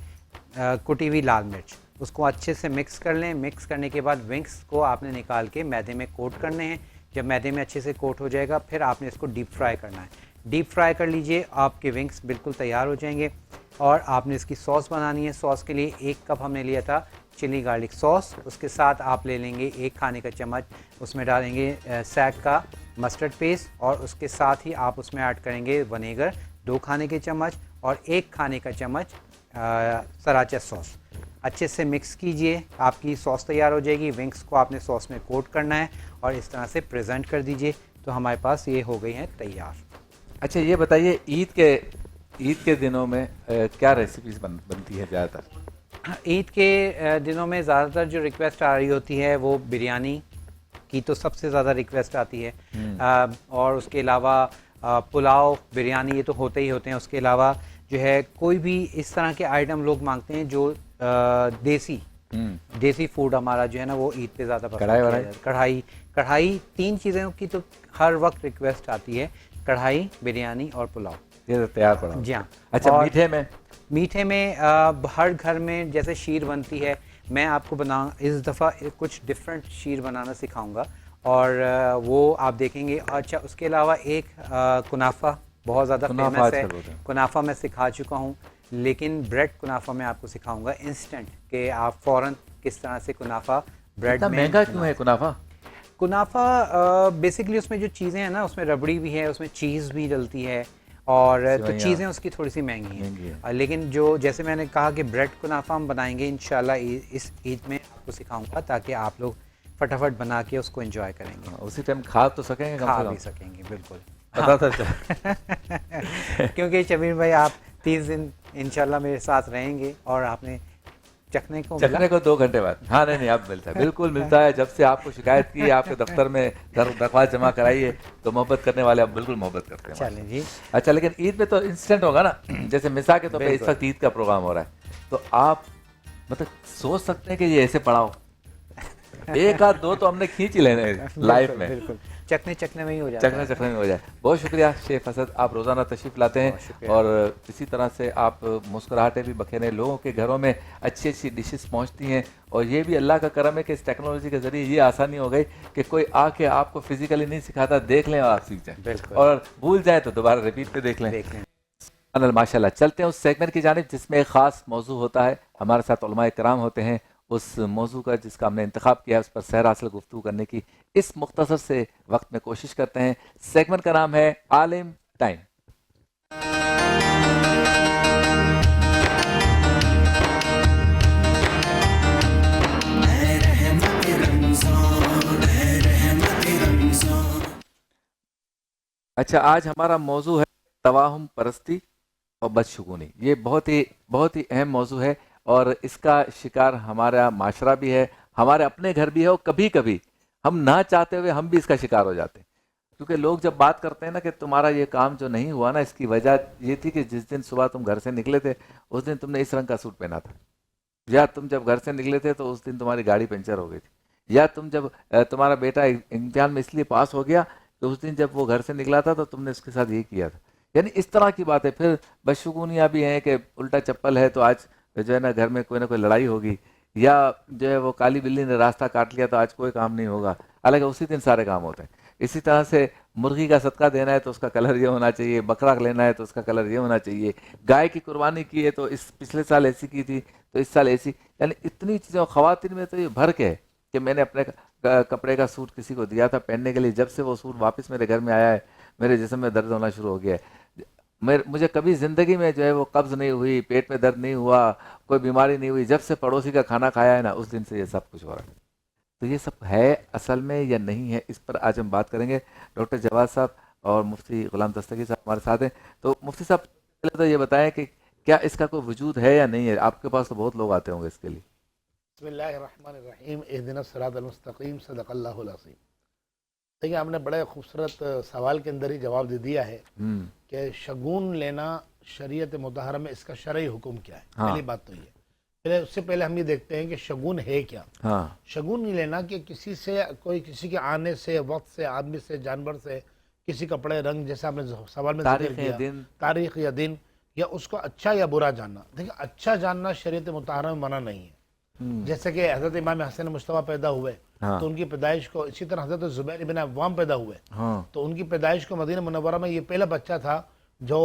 Speaker 4: कुटी हुई लाल मिर्च। उसको अच्छे से मिक्स कर लें। मिक्स करने के बाद विंग्स को आपने निकाल के मैदे में कोट करने हैं। जब मैदे में अच्छे से कोट हो जाएगा फिर आपने इसको डीप फ्राई करना है। डीप फ्राई कर लीजिए, आपके विंग्स बिल्कुल तैयार हो जाएंगे। और आपने इसकी सॉस बनानी है। सॉस के लिए 1 कप हमने लिया था चिली गार्लिक सॉस, उसके साथ आप ले लेंगे 1 खाने का चम्मच, उसमें डालेंगे सैग का मस्टर्ड पेस्ट और उसके साथ ही आप उसमें ऐड करेंगे विनेगर 2 खाने के चम्मच और 1 खाने का चम्मच सराचा सॉस। अच्छे से मिक्स कीजिए, आपकी सॉस तैयार हो जाएगी। विंग्स को आपने सॉस में कोट करना है और इस तरह से प्रेजेंट कर दीजिए, तो हमारे पास ये हो गई हैं तैयार।
Speaker 2: अच्छा ये बताइए, ईद के दिनों में क्या रेसिपीज बनती है ज़्यादातर?
Speaker 4: ईद के दिनों में ज़्यादातर जो रिक्वेस्ट आ रही होती है वो बिरयानी की तो सबसे ज़्यादा रिक्वेस्ट आती है। और उसके अलावा पुलाव, बिरयानी, ये तो होते ही होते हैं। उसके अलावा जो है कोई भी इस तरह के आइटम लोग मांगते हैं जो देसी फूड हमारा जो है ना वो ईद पे ज़्यादा पसंद
Speaker 2: कढ़ाई
Speaker 4: किया
Speaker 2: वढ़ाई?
Speaker 4: जाता है। कढ़ाई 3 चीज़ों की तो हर वक्त रिक्वेस्ट आती है, कढ़ाई, बिरयानी और पुलाव।
Speaker 2: ये तो तैयार पड़ा।
Speaker 4: जी हाँ।
Speaker 2: अच्छा,
Speaker 4: और
Speaker 2: मीठे में
Speaker 4: हर घर में जैसे शीर बनती है, मैं आपको इस दफ़ा कुछ डिफरेंट शीर बनाना सिखाऊंगा और वो आप देखेंगे। अच्छा, उसके अलावा एक कुनाफा बहुत ज़्यादा
Speaker 2: कुनाफा
Speaker 4: फेमस है।
Speaker 2: अच्छा होता है।
Speaker 4: कुनाफा मैं सिखा चुका हूँ, लेकिन ब्रेड कुनाफा मैं आपको सिखाऊंगा इंस्टेंट, कि आप फ़ौरन किस तरह से कुनाफा ब्रेड
Speaker 2: इतना
Speaker 4: में
Speaker 2: महंगा क्यों है कुनाफा?
Speaker 4: कुनाफा बेसिकली उसमें जो चीज़ें हैं ना, उसमें रबड़ी भी है, उसमें चीज़ भी डलती है और तो
Speaker 2: सेवइयाँ।
Speaker 4: चीज़ें उसकी थोड़ी सी महंगी
Speaker 2: महंगी
Speaker 4: हैं। लेकिन जो जैसे मैंने कहा कि ब्रेड कुनाफा हम बनाएंगे इंशाल्लाह इस ईद में आपको सिखाऊंगा, ताकि आप लोग फटाफट बना के उसको एंजॉय करेंगे,
Speaker 2: उसी टाइम खा तो सकेंगे कम
Speaker 4: खा
Speaker 2: से
Speaker 4: भी
Speaker 2: कम?
Speaker 4: सकेंगे। बिल्कुल।
Speaker 2: पता था चल।
Speaker 4: क्योंकि शबीर भाई आप 30 दिन इंशाल्लाह मेरे साथ रहेंगे और आपने चखने को
Speaker 2: चखने को 2 घंटे बाद। हाँ, नहीं अब मिलता है, बिल्कुल मिलता है। जब से आपको शिकायत की, आपके दफ्तर में दरख्वास्त जमा कराई है, तो मोहब्बत करने वाले आप बिल्कुल मोहब्बत करते हैं।
Speaker 4: चलें जी।
Speaker 2: अच्छा, लेकिन ईद में तो इंस्टेंट होगा ना, जैसे मिसाल के तौर पे इस
Speaker 4: बिल्कुल।
Speaker 2: वक्त ईद का प्रोग्राम हो रहा है, तो आप मतलब सोच सकते हैं कि ये ऐसे पड़ा हो? एक आध दो तो हमने खींच ही लेने लाइफ
Speaker 4: बिल्कुल,
Speaker 2: में,
Speaker 4: बिल्कुल चखने में ही हो जाता
Speaker 2: चखने
Speaker 4: है।
Speaker 2: चखने में हो जाए। बहुत शुक्रिया शेफ असद, आप रोज़ाना तशरीफ़ लाते
Speaker 4: बहुत
Speaker 2: हैं
Speaker 4: शुक्रिया।
Speaker 2: और इसी तरह से आप मुस्कुराहटें भी बखेरे, लोगों के घरों में अच्छी अच्छी डिशेस पहुंचती हैं। और ये भी अल्लाह का करम है कि इस टेक्नोलॉजी के ज़रिए ये आसानी हो गई कि कोई आके आपको फिजिकली नहीं सिखाता, देख लें और आप सीख जाएं,
Speaker 4: बिल्कुल।
Speaker 2: और भूल जाए तो दोबारा रिपीट पे देख लें।
Speaker 4: देख लें।
Speaker 2: अनल माशाल्लाह। चलते हैं उस सेगमेंट की जानिब जिसमें एक ख़ास मौजू होता है, हमारे साथ उलमा इकराम होते हैं। उस मौजू का जिसका हमने इंतखाब किया है उस पर सहर हासिल गुफ्तगू करने की इस मुख्तसर से वक्त में कोशिश करते हैं। सेगमेंट का नाम है आलिम टाइम। अच्छा, आज हमारा मौजू है तवाहुम परस्ती और बदशगुनी। ये बहुत ही अहम मौजू है और इसका शिकार हमारा माशरा भी है, हमारे अपने घर भी है, और कभी कभी हम ना चाहते हुए हम भी इसका शिकार हो जाते हैं। क्योंकि लोग जब बात करते हैं ना कि तुम्हारा ये काम जो नहीं हुआ ना, इसकी वजह ये थी कि जिस दिन सुबह तुम घर से निकले थे उस दिन तुमने इस रंग का सूट पहना था, या तुम जब घर से निकले थे तो उस दिन तुम्हारी गाड़ी पंचर हो गई थी, या तुम जब तुम्हारा बेटा इम्तिहान में इसलिए पास हो गया तो उस दिन जब वो घर से निकला था तो तुमने उसके साथ ये किया था। यानी इस तरह की बातें। फिर बदशगुनियाँ भी हैं कि उल्टा चप्पल है तो आज जो है ना घर में कोई ना कोई लड़ाई होगी, या जो है वो काली बिल्ली ने रास्ता काट लिया तो आज कोई काम नहीं होगा, हालांकि उसी दिन सारे काम होते हैं। इसी तरह से मुर्गी का सदका देना है तो उसका कलर ये होना चाहिए, बकरा लेना है तो उसका कलर ये होना चाहिए, गाय की कुर्बानी की है तो इस पिछले साल ऐसी की थी तो इस साल ऐसी। यानी इतनी चीज़ें ख़वातीन में तो ये भर के है कि मैंने अपने कपड़े का सूट किसी को दिया था पहनने के लिए, जब से वो सूट वापस मेरे घर में आया है मेरे जिस्म में दर्द होना शुरू हो गया है। मुझे कभी ज़िंदगी में जो है वो कब्ज़ नहीं हुई, पेट में दर्द नहीं हुआ, कोई बीमारी नहीं हुई। जब से पड़ोसी का खाना खाया है ना, उस दिन से ये सब कुछ हो रहा है। तो ये सब है असल में या नहीं है, इस पर आज हम बात करेंगे। डॉक्टर जवाद साहब और मुफ्ती गुलाम दस्तगीर साहब हमारे साथ हैं। तो मुफ्ती साहब पहले तो ये बताएं कि क्या इसका कोई वजूद है या नहीं है? आपके पास तो बहुत लोग आते होंगे इसके लिए।
Speaker 5: बिस्मिल्लाहिर्रहमानिर्रहीम, इहदिनस सिरातल मुस्तकीम, सदक़ल्लाहुल अज़ीम। देखिए, आपने बड़े खूबसूरत सवाल के अंदर ही जवाब दे दिया है कि शगुन लेना शरीयत मुतहरा में इसका शरई हुक्म क्या है।
Speaker 2: हाँ।
Speaker 5: पहली बात तो ये, पहले उससे पहले हम ये देखते हैं कि शगुन है क्या।
Speaker 2: हाँ।
Speaker 5: शगुन नहीं लेना कि किसी से, कोई किसी के आने से, वक्त से, आदमी से, जानवर से, किसी कपड़े, रंग, जैसे आपने सवाल में जिक्र किया, तारीख या दिन, या उसको अच्छा या बुरा जानना। देखिए, अच्छा जानना शरीयत मुतहरा में मना नहीं है। जैसे कि हज़रत इमाम हसन मुस्तफ़ा पैदा हुए,
Speaker 2: हाँ।
Speaker 5: तो उनकी पैदाइश को, इसी तरह हज़रत ज़ुबैर इब्न अव्वाम पैदा हुए,
Speaker 2: हाँ।
Speaker 5: तो उनकी पैदाइश को मदीना मुनव्वरा में ये पहला बच्चा था जो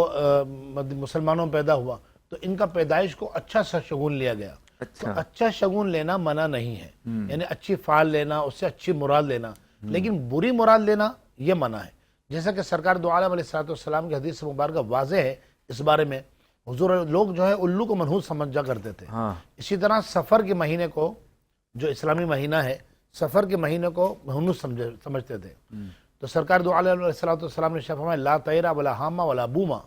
Speaker 5: मुसलमानों में पैदा हुआ, तो इनका पैदाइश को अच्छा सा शगुन लिया गया।
Speaker 2: अच्छा।
Speaker 5: तो अच्छा शगुन लेना मना नहीं है, यानी अच्छी फाल लेना, उससे अच्छी मुराद लेना, लेकिन बुरी मुराद लेना ये मना है। जैसा कि सरकार दो आलम अलैहिस्सलाम की हदीस मुबारक वाज़ेह है इस बारे में। हुजूर, लोग जो है उल्लू को मनहूस समझा करते थे।
Speaker 2: हाँ।
Speaker 5: इसी तरह सफ़र के महीने को, जो इस्लामी महीना है, सफ़र के महीने को मनहूस समझते थे। तो सरकार दो आलम अलैहिस्सलाम ने फरमाया, ला तैरा वला हामा वला बूमा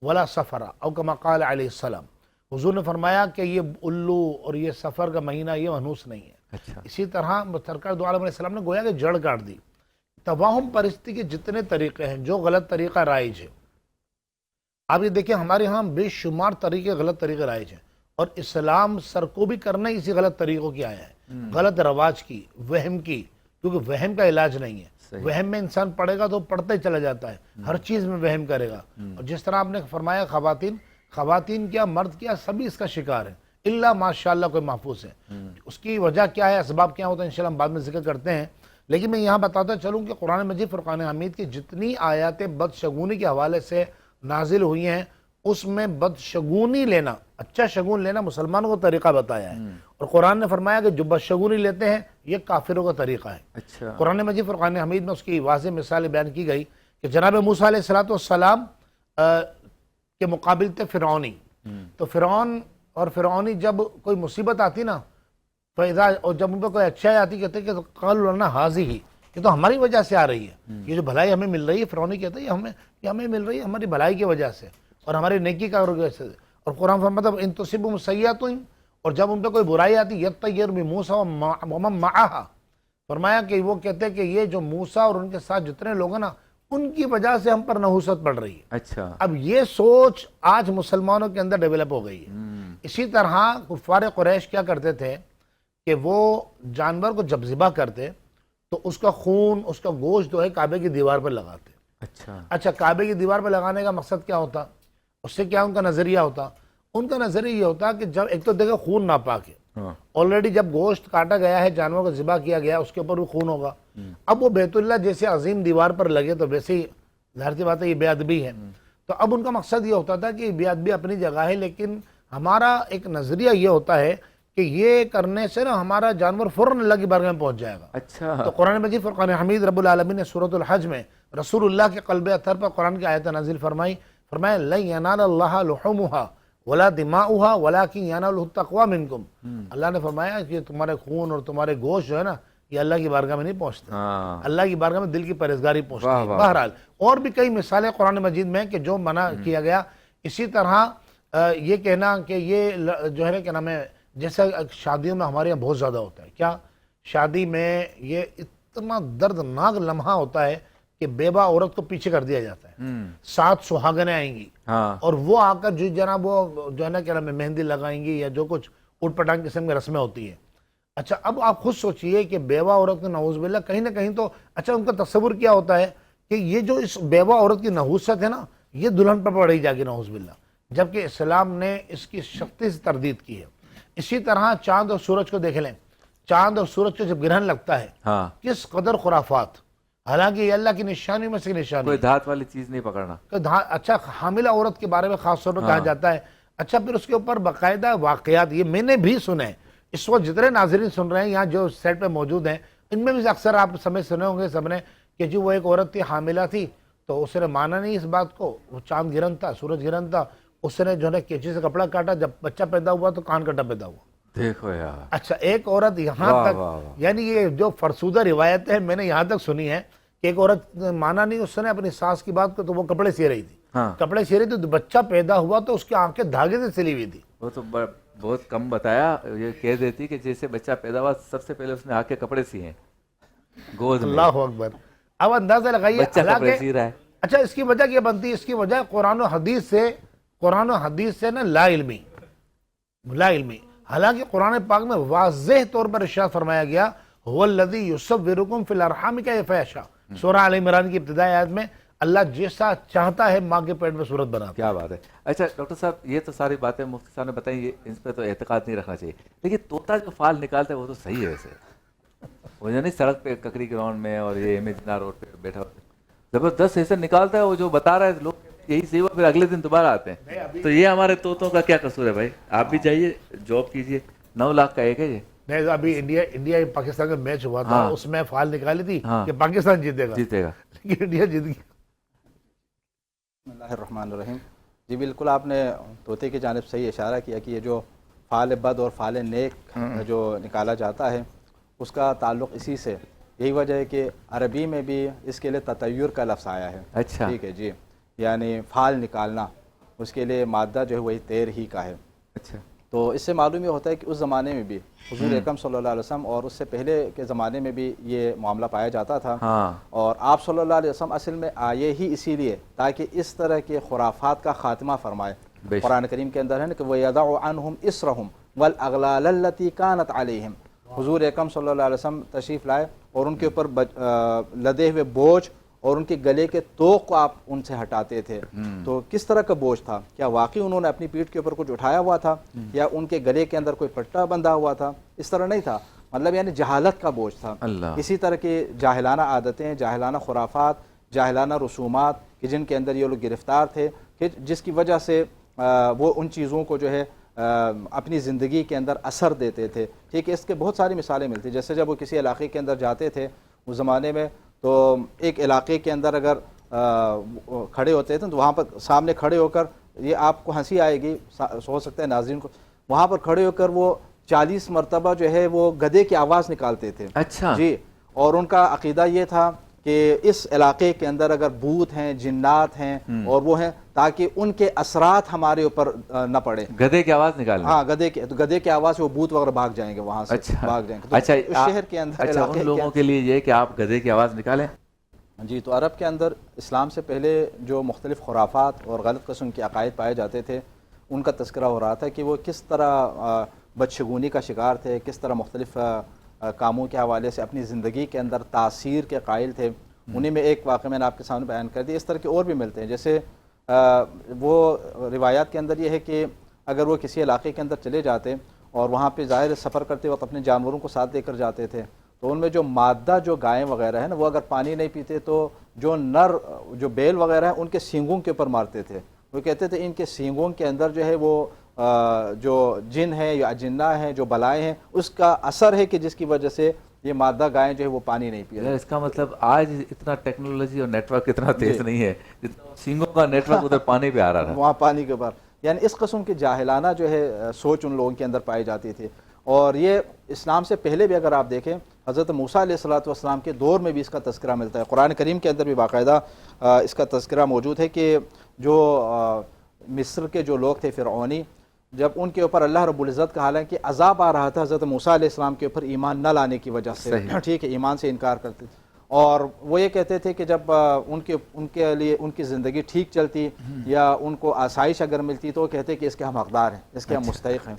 Speaker 5: वला सफ़रा औ कमा क़ाल अलैहिस्सलाम। हुजूर ने फरमाया कि ये उल्लू और ये सफ़र का महीना ये मनहूस नहीं है।
Speaker 2: अच्छा।
Speaker 5: इसी तरह सरकार दो आलम अलैहिस्सलाम ने गोया कि जड़ काट दी। तवाहुम परिस्थिति के जितने तरीके हैं, जो गलत तरीका राइज है, आप ये देखिए हमारे यहाँ बेशुमार तरीके गलत तरीके राइज हैं, और इस्लाम सर को भी करना ही इसी गलत तरीकों की आया है, गलत रवाज की, वहम की, क्योंकि वहम का इलाज नहीं है। वहम में इंसान पढ़ेगा तो पढ़ता ही चला जाता है, हर चीज़ में वहम करेगा। और जिस तरह आपने फरमाया खवातीन क्या मर्द क्या सभी इसका शिकार है, इल्ला माशाअल्लाह कोई महफूज है। उसकी वजह क्या है, असबाब क्या होता है, इंशाल्लाह हम बाद में जिक्र करते हैं। लेकिन मैं यहाँ बताता चलूँ कि कुरान मजीद फुरकान हमीद की जितनी आयतें बदशगुनी के हवाले से नाजिल हुई हैं, उसमें बदशगुनी लेना, अच्छा शगुन लेना मुसलमानों को तरीका बताया है। और कुरान ने फरमाया कि जो बदशगुनी लेते हैं ये काफिरों का तरीका है।
Speaker 2: अच्छा।
Speaker 5: कुरान मजीद फुरकान हमीद में उसकी वाज़ेह मिसालें बयान की गई कि जनाब मूसा अलैहिस्सलाम के मुकाबिल थे फ़िरौनी। तो फ़िरौनी जब कोई मुसीबत आती ना, फ़ैज़ा, और जब उन पर कोई अच्छाई आती कहते कि क़ालू लना हाज़ी ही, ये तो हमारी वजह से आ रही है, ये जो भलाई हमें मिल रही है, फ़िरौनी कहते हैं ये हमें मिल रही है हमारी भलाई की वजह से और हमारी नेकी का वजह से। और कुरान मतलब इन तुसिबुहुम सय्यअतुन, और जब उन पर कोई बुराई आती यत्तय्यर बिमूसा व ममन मअहा, फरमाया कि वो कहते हैं कि ये जो मूसा और उनके साथ जितने लोग हैं ना, उनकी वजह से हम पर नहुसत पड़ रही है।
Speaker 2: अच्छा।
Speaker 5: अब ये सोच आज मुसलमानों के अंदर डेवलप हो गई है। इसी तरह कुफ़ार कुरैश क्या करते थे कि वो जानवर को जब ज़िबा करते तो उसका खून, उसका गोश्त जो है काबे की दीवार पर लगाते। अच्छा, काबे की दीवार पर लगाने का मकसद क्या होता, उससे क्या उनका नज़रिया होता? उनका नज़रिया ये होता कि जब एक तो देखो खून नापाक है, ऑलरेडी जब गोश्त काटा गया है, जानवर को ज़िबा किया गया, उसके ऊपर भी खून होगा। अब वो बैतुल्लाह जैसे अजीम दीवार पर लगे तो वैसे ही ज़ाहिर सी बात है ये बेअदबी है। तो अब उनका मकसद ये होता था कि बेअदबी अपनी जगह है, लेकिन हमारा एक नज़रिया ये होता है कि ये करने से ना हमारा जानवर फ़ौरन अल्लाह की बारगाह में पहुंच जाएगा।
Speaker 2: अच्छा।
Speaker 5: तो कुरान मजीद फुरकान हमीद रब्बुल आलमीन ने सूरतुल हज में रसूलुल्लाह के क़ल्ब अतर पर कुरान की आयत नाजिल फरमाया लन यनालल्लाह लुहुमुहा वला दिमाउहा वलाकिन यनालुहु तक़वा मिनकुम। अल्लाह ने फरमाया कि तुम्हारे खून और तुम्हारे गोश्त जो है ना, ये अल्लाह की बारगाह में नहीं पहुँचते, अल्लाह की बारगाह में दिल की परहेज़गारी पहुँचती है। बहरहाल और भी कई मिसालें कुरान मजीद में कि जो मना किया गया। इसी तरह ये कहना कि ये जो है ना क्या नाम है, जैसे शादियों में हमारे यहाँ बहुत ज़्यादा होता है, क्या शादी में ये इतना दर्दनाक लम्हा होता है कि बेवा औरत को पीछे कर दिया जाता है, 7 सुहागनें आएंगी और वो आकर जो जना वो जो है ना क्या नाम है मेहंदी लगाएंगी या जो कुछ उटपटांग किस्म की रस्में होती है। अच्छा, अब आप खुद सोचिए कि बेवा औरत की नऊज़ुबिल्लाह कहीं ना कहीं तो अच्छा उनका तस्वुर क्या होता है कि ये जो इस बेवा औरत की नहूसत है ना, ये दुल्हन पर पड़ी जाएगी नऊज़ुबिल्लाह, जबकि इस्लाम ने इसकी सख्ती से तरदीद की है। इसी तरह चांद और सूरज को देख लें, चांद और सूरज को जब ग्रहण लगता है, किस कदर खुराफात, हालांकि ये अल्लाह की निशानी में से निशानी, कोई
Speaker 2: धात वाली चीज नहीं पकड़ना।
Speaker 5: अच्छा, हामिला औरत के बारे में खास तौर पर कहा जाता है। अच्छा, फिर उसके ऊपर बाकायदा वाकयात, ये मैंने भी सुने, इस वक्त जितने नाजरीन सुन रहे हैं यहाँ जो सेट पे मौजूद हैं, इनमें भी अक्सर आप समय सुने होंगे सबने कि जी वो एक औरत थी, हामिला थी, तो उसने माना नहीं इस बात को, वो चांद गिरन था, सूरज गिरन था, उसने जो है कैंची से कपड़ा काटा, जब बच्चा पैदा हुआ तो कान कटा पैदा हुआ।
Speaker 2: देखो यार।
Speaker 5: अच्छा, एक औरत यहाँ तक, यानी ये जो फरसूदा रिवायत है मैंने यहाँ तक सुनी है कि एक औरत माना नहीं, उसने अपनी सास की बात को, तो वो कपड़े सी रही थी, कपड़े सी रही थी, तो बच्चा पैदा हुआ तो उसकी आंखें धागे से सिली हुई थी।
Speaker 2: वो तो बहुत कम बताया, ये कह देती कि जैसे बच्चा पैदा हुआ सबसे पहले उसने आके कपड़े सिए गोद में।
Speaker 5: अल्लाहु अकबर। अब अंदाजा लगाइए, अच्छा इसकी वजह क्या बनती है? इसकी वजह कुरान और हदीस से ना ला इल्मी। हालांकि कुरान पाक में वाज़ेह तौर पर इरशाद फरमाया गया हुवल्लज़ी युसव्विरुकुम फिल अरहाम कैफ़ यशा, सूरह आल इमरान की इब्तिदाई आयत में अल्लाह जैसा चाहता है माँ के पेट में सूरत बनाता है।
Speaker 2: क्या बात है। अच्छा डॉक्टर साहब, ये तो सारी बातें मुफ्ती साहब ने बताई, ये इन पर तो एतकाद नहीं रखना चाहिए, लेकिन तोता जो फाल निकालता है वो तो सही है वैसे, वो नहीं सड़क पे ककड़ी ग्राउंड में और ये इमेजिना रोड पे बैठा जबरदस्त ऐसे निकालता है, वो जो बता रहा है लोग यही सही हुआ, फिर अगले दिन दोबारा आते हैं। तो ये हमारे तोतों का क्या कसूर है भाई? आप भी जाइए जॉब कीजिए, 9 लाख का एक है ये।
Speaker 5: नहीं, अभी इंडिया पाकिस्तान का मैच हुआ था, उसमें फाल निकाली थी कि पाकिस्तान जीतेगा, लेकिन इंडिया जीत गया।
Speaker 6: बिस्मिल्लाहिर्रहमानिर्रहीम। जी बिल्कुल, आपने तोते की जानिब सही इशारा किया कि ये जो फ़ाल बद और फ़ाल नेक जो निकाला जाता है उसका ताल्लुक़ इसी से, यही वजह है कि अरबी में भी इसके लिए ततय्युर का लफ्ज़ आया है।
Speaker 2: अच्छा,
Speaker 6: ठीक है जी, यानी फ़ाल निकालना, उसके लिए मादा जो है वही तैर ही का है।
Speaker 2: अच्छा,
Speaker 6: तो इससे मालूम ये होता है कि उस ज़माने में भी हुज़ूर अकरम सल्लल्लाहु अलैहि वसल्लम और उससे पहले के ज़माने में भी ये मामला पाया जाता था।
Speaker 2: हाँ।
Speaker 6: और आप सल्लल्लाहु अलैहि वसल्लम असल में आए ही इसीलिए ताकि इस तरह के खुराफात का खात्मा फरमाए। कुरान करीम के अंदर है ना कि वयदउ अन्हुम इसरहुम वल अगलाल लती कानत अलैहिम। हुज़ूर अकरम सल्लल्लाहु अलैहि वसल्लम तशरीफ़ लाए और उनके ऊपर लदे हुए बोझ और उनके गले के तोक को आप उनसे हटाते थे। तो किस तरह का बोझ था? क्या वाकई उन्होंने अपनी पीठ के ऊपर कुछ उठाया हुआ था या उनके गले के अंदर कोई पट्टा बंधा हुआ था? इस तरह नहीं था, मतलब यानी जहालत का बोझ था। इसी तरह की जाहिलाना आदतें, जाहिलाना खुराफात, जाहिलाना रसूमात कि जिनके अंदर ये लोग गिरफ्तार थे, कि जिसकी वजह से वो उन चीज़ों को जो है अपनी ज़िंदगी के अंदर असर देते थे। ठीक है, इसके बहुत सारी मिसालें मिलती। जैसे जब वो किसी इलाके के अंदर जाते थे उस ज़माने में, तो एक इलाके के अंदर अगर खड़े होते थे तो वहाँ पर सामने खड़े होकर, ये आपको हंसी आएगी, हो सकता है नाज़रीन को, वहाँ पर खड़े होकर वो 40 मरतबा जो है वो गधे की आवाज़ निकालते थे।
Speaker 2: अच्छा
Speaker 6: जी। और उनका अकीदा ये था कि इस इलाके के अंदर अगर भूत हैं, जिन्नात हैं और वो हैं, ताकि उनके असरात हमारे ऊपर न पड़े।
Speaker 2: गधे की आवाज़ निकालना?
Speaker 6: हाँ, गधे की आवाज़ से वो भूत वगैरह भाग जाएंगे वहाँ से।
Speaker 2: अच्छा,
Speaker 6: भाग जाएंगे। तो
Speaker 2: अच्छा,
Speaker 6: शहर के अंदर
Speaker 2: अच्छा, उन लोगों के लिए ये कि आप गधे की आवाज़ निकालें?
Speaker 6: जी। तो अरब के अंदर इस्लाम से पहले जो मुख्तलिफ़ खुराफात और गलत किस्म के अकायद पाए जाते थे, उनका तस्करा हो रहा था कि वो किस तरह बदशगुनी का शिकार थे, किस तरह मुख्तलिफ़ कामों के हवाले से अपनी ज़िंदगी के अंदर तासीर के कायल थे। उन्हीं में एक वाक़या मैंने आपके सामने बयान कर दिया। इस तरह के और भी मिलते हैं। जैसे वो रिवायात के अंदर ये है कि अगर वो किसी इलाके के अंदर चले जाते और वहाँ पे ज़ाहिर सफ़र करते वक्त अपने जानवरों को साथ लेकर जाते थे, तो उनमें जो मादा जो गायें वगैरह है ना, वो अगर पानी नहीं पीते तो जो नर जो बैल वगैरह है उनके सींगों के ऊपर मारते थे। वो कहते थे इनके सींगों के अंदर जो है वो जो जिन है या जिन्ना है, जो बलाएँ हैं, उसका असर है कि जिसकी वजह से ये मादा गायें जो है वो पानी नहीं पी रही।
Speaker 2: इसका मतलब आज इतना टेक्नोलॉजी और नेटवर्क इतना तेज नहीं है जितना सींगों का नेटवर्क उधर पानी पे आ रहा था, वहाँ
Speaker 6: पानी के ऊपर। यानी इस किस्म की जाहिलाना जो है सोच उन लोगों के अंदर पाई जाती थी। और ये इस्लाम से पहले भी अगर आप देखें, हज़रत मूसा अलैहिस्सलातु वस्सलाम के दौर में भी इसका तज़किरा मिलता है। कुरान करीम के अंदर भी बाकायदा इसका तज़किरा मौजूद है कि जो मिस्र के जो लोग थे फ़िरऔनी, जब उनके ऊपर अल्लाह रब्बुल इज़्ज़त का हालांकि अज़ाब आ रहा था हज़रत मूसा अलैहिस्सलाम के ऊपर ईमान न लाने की वजह से, ठीक है, ईमान से इनकार करते, और वो ये कहते थे कि जब उनके लिए उनकी ज़िंदगी ठीक चलती या उनको आसाइश अगर मिलती तो वो कहते कि इसके हम हकदार हैं, इसके हम मुस्तहिक़ हैं।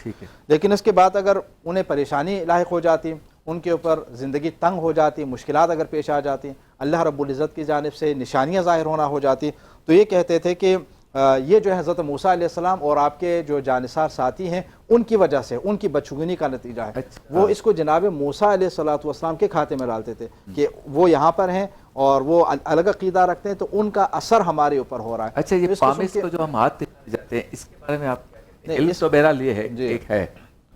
Speaker 6: लेकिन इसके बाद अगर उन्हें परेशानी लाहिक़ हो जाती, उनके ऊपर ज़िंदगी तंग हो जाती, मुश्किलात अगर पेश आ जाती, अल्लाह रब्बुल इज़्ज़त की जानिब से निशानियाँ ज़ाहिर होना हो जाती, तो ये कहते थे कि ये जो है हज़रत मूसा अलैहिस्सलाम और आपके जो जानिसार साथी हैं उनकी वजह से, उनकी बदशुगनी का नतीजा है। वो इसको जनाब मूसा अलैहिस्सलातु वस्सलाम के खाते में डालते थे कि वो यहाँ पर हैं और वो अलग अक़ीदा रखते हैं, तो उनका असर हमारे ऊपर हो रहा है।
Speaker 2: अच्छा, ये पामिस को जो हम हाथ जाते हैं, इसके बारे में आप इल्म तो बहरहाल ये है, एक है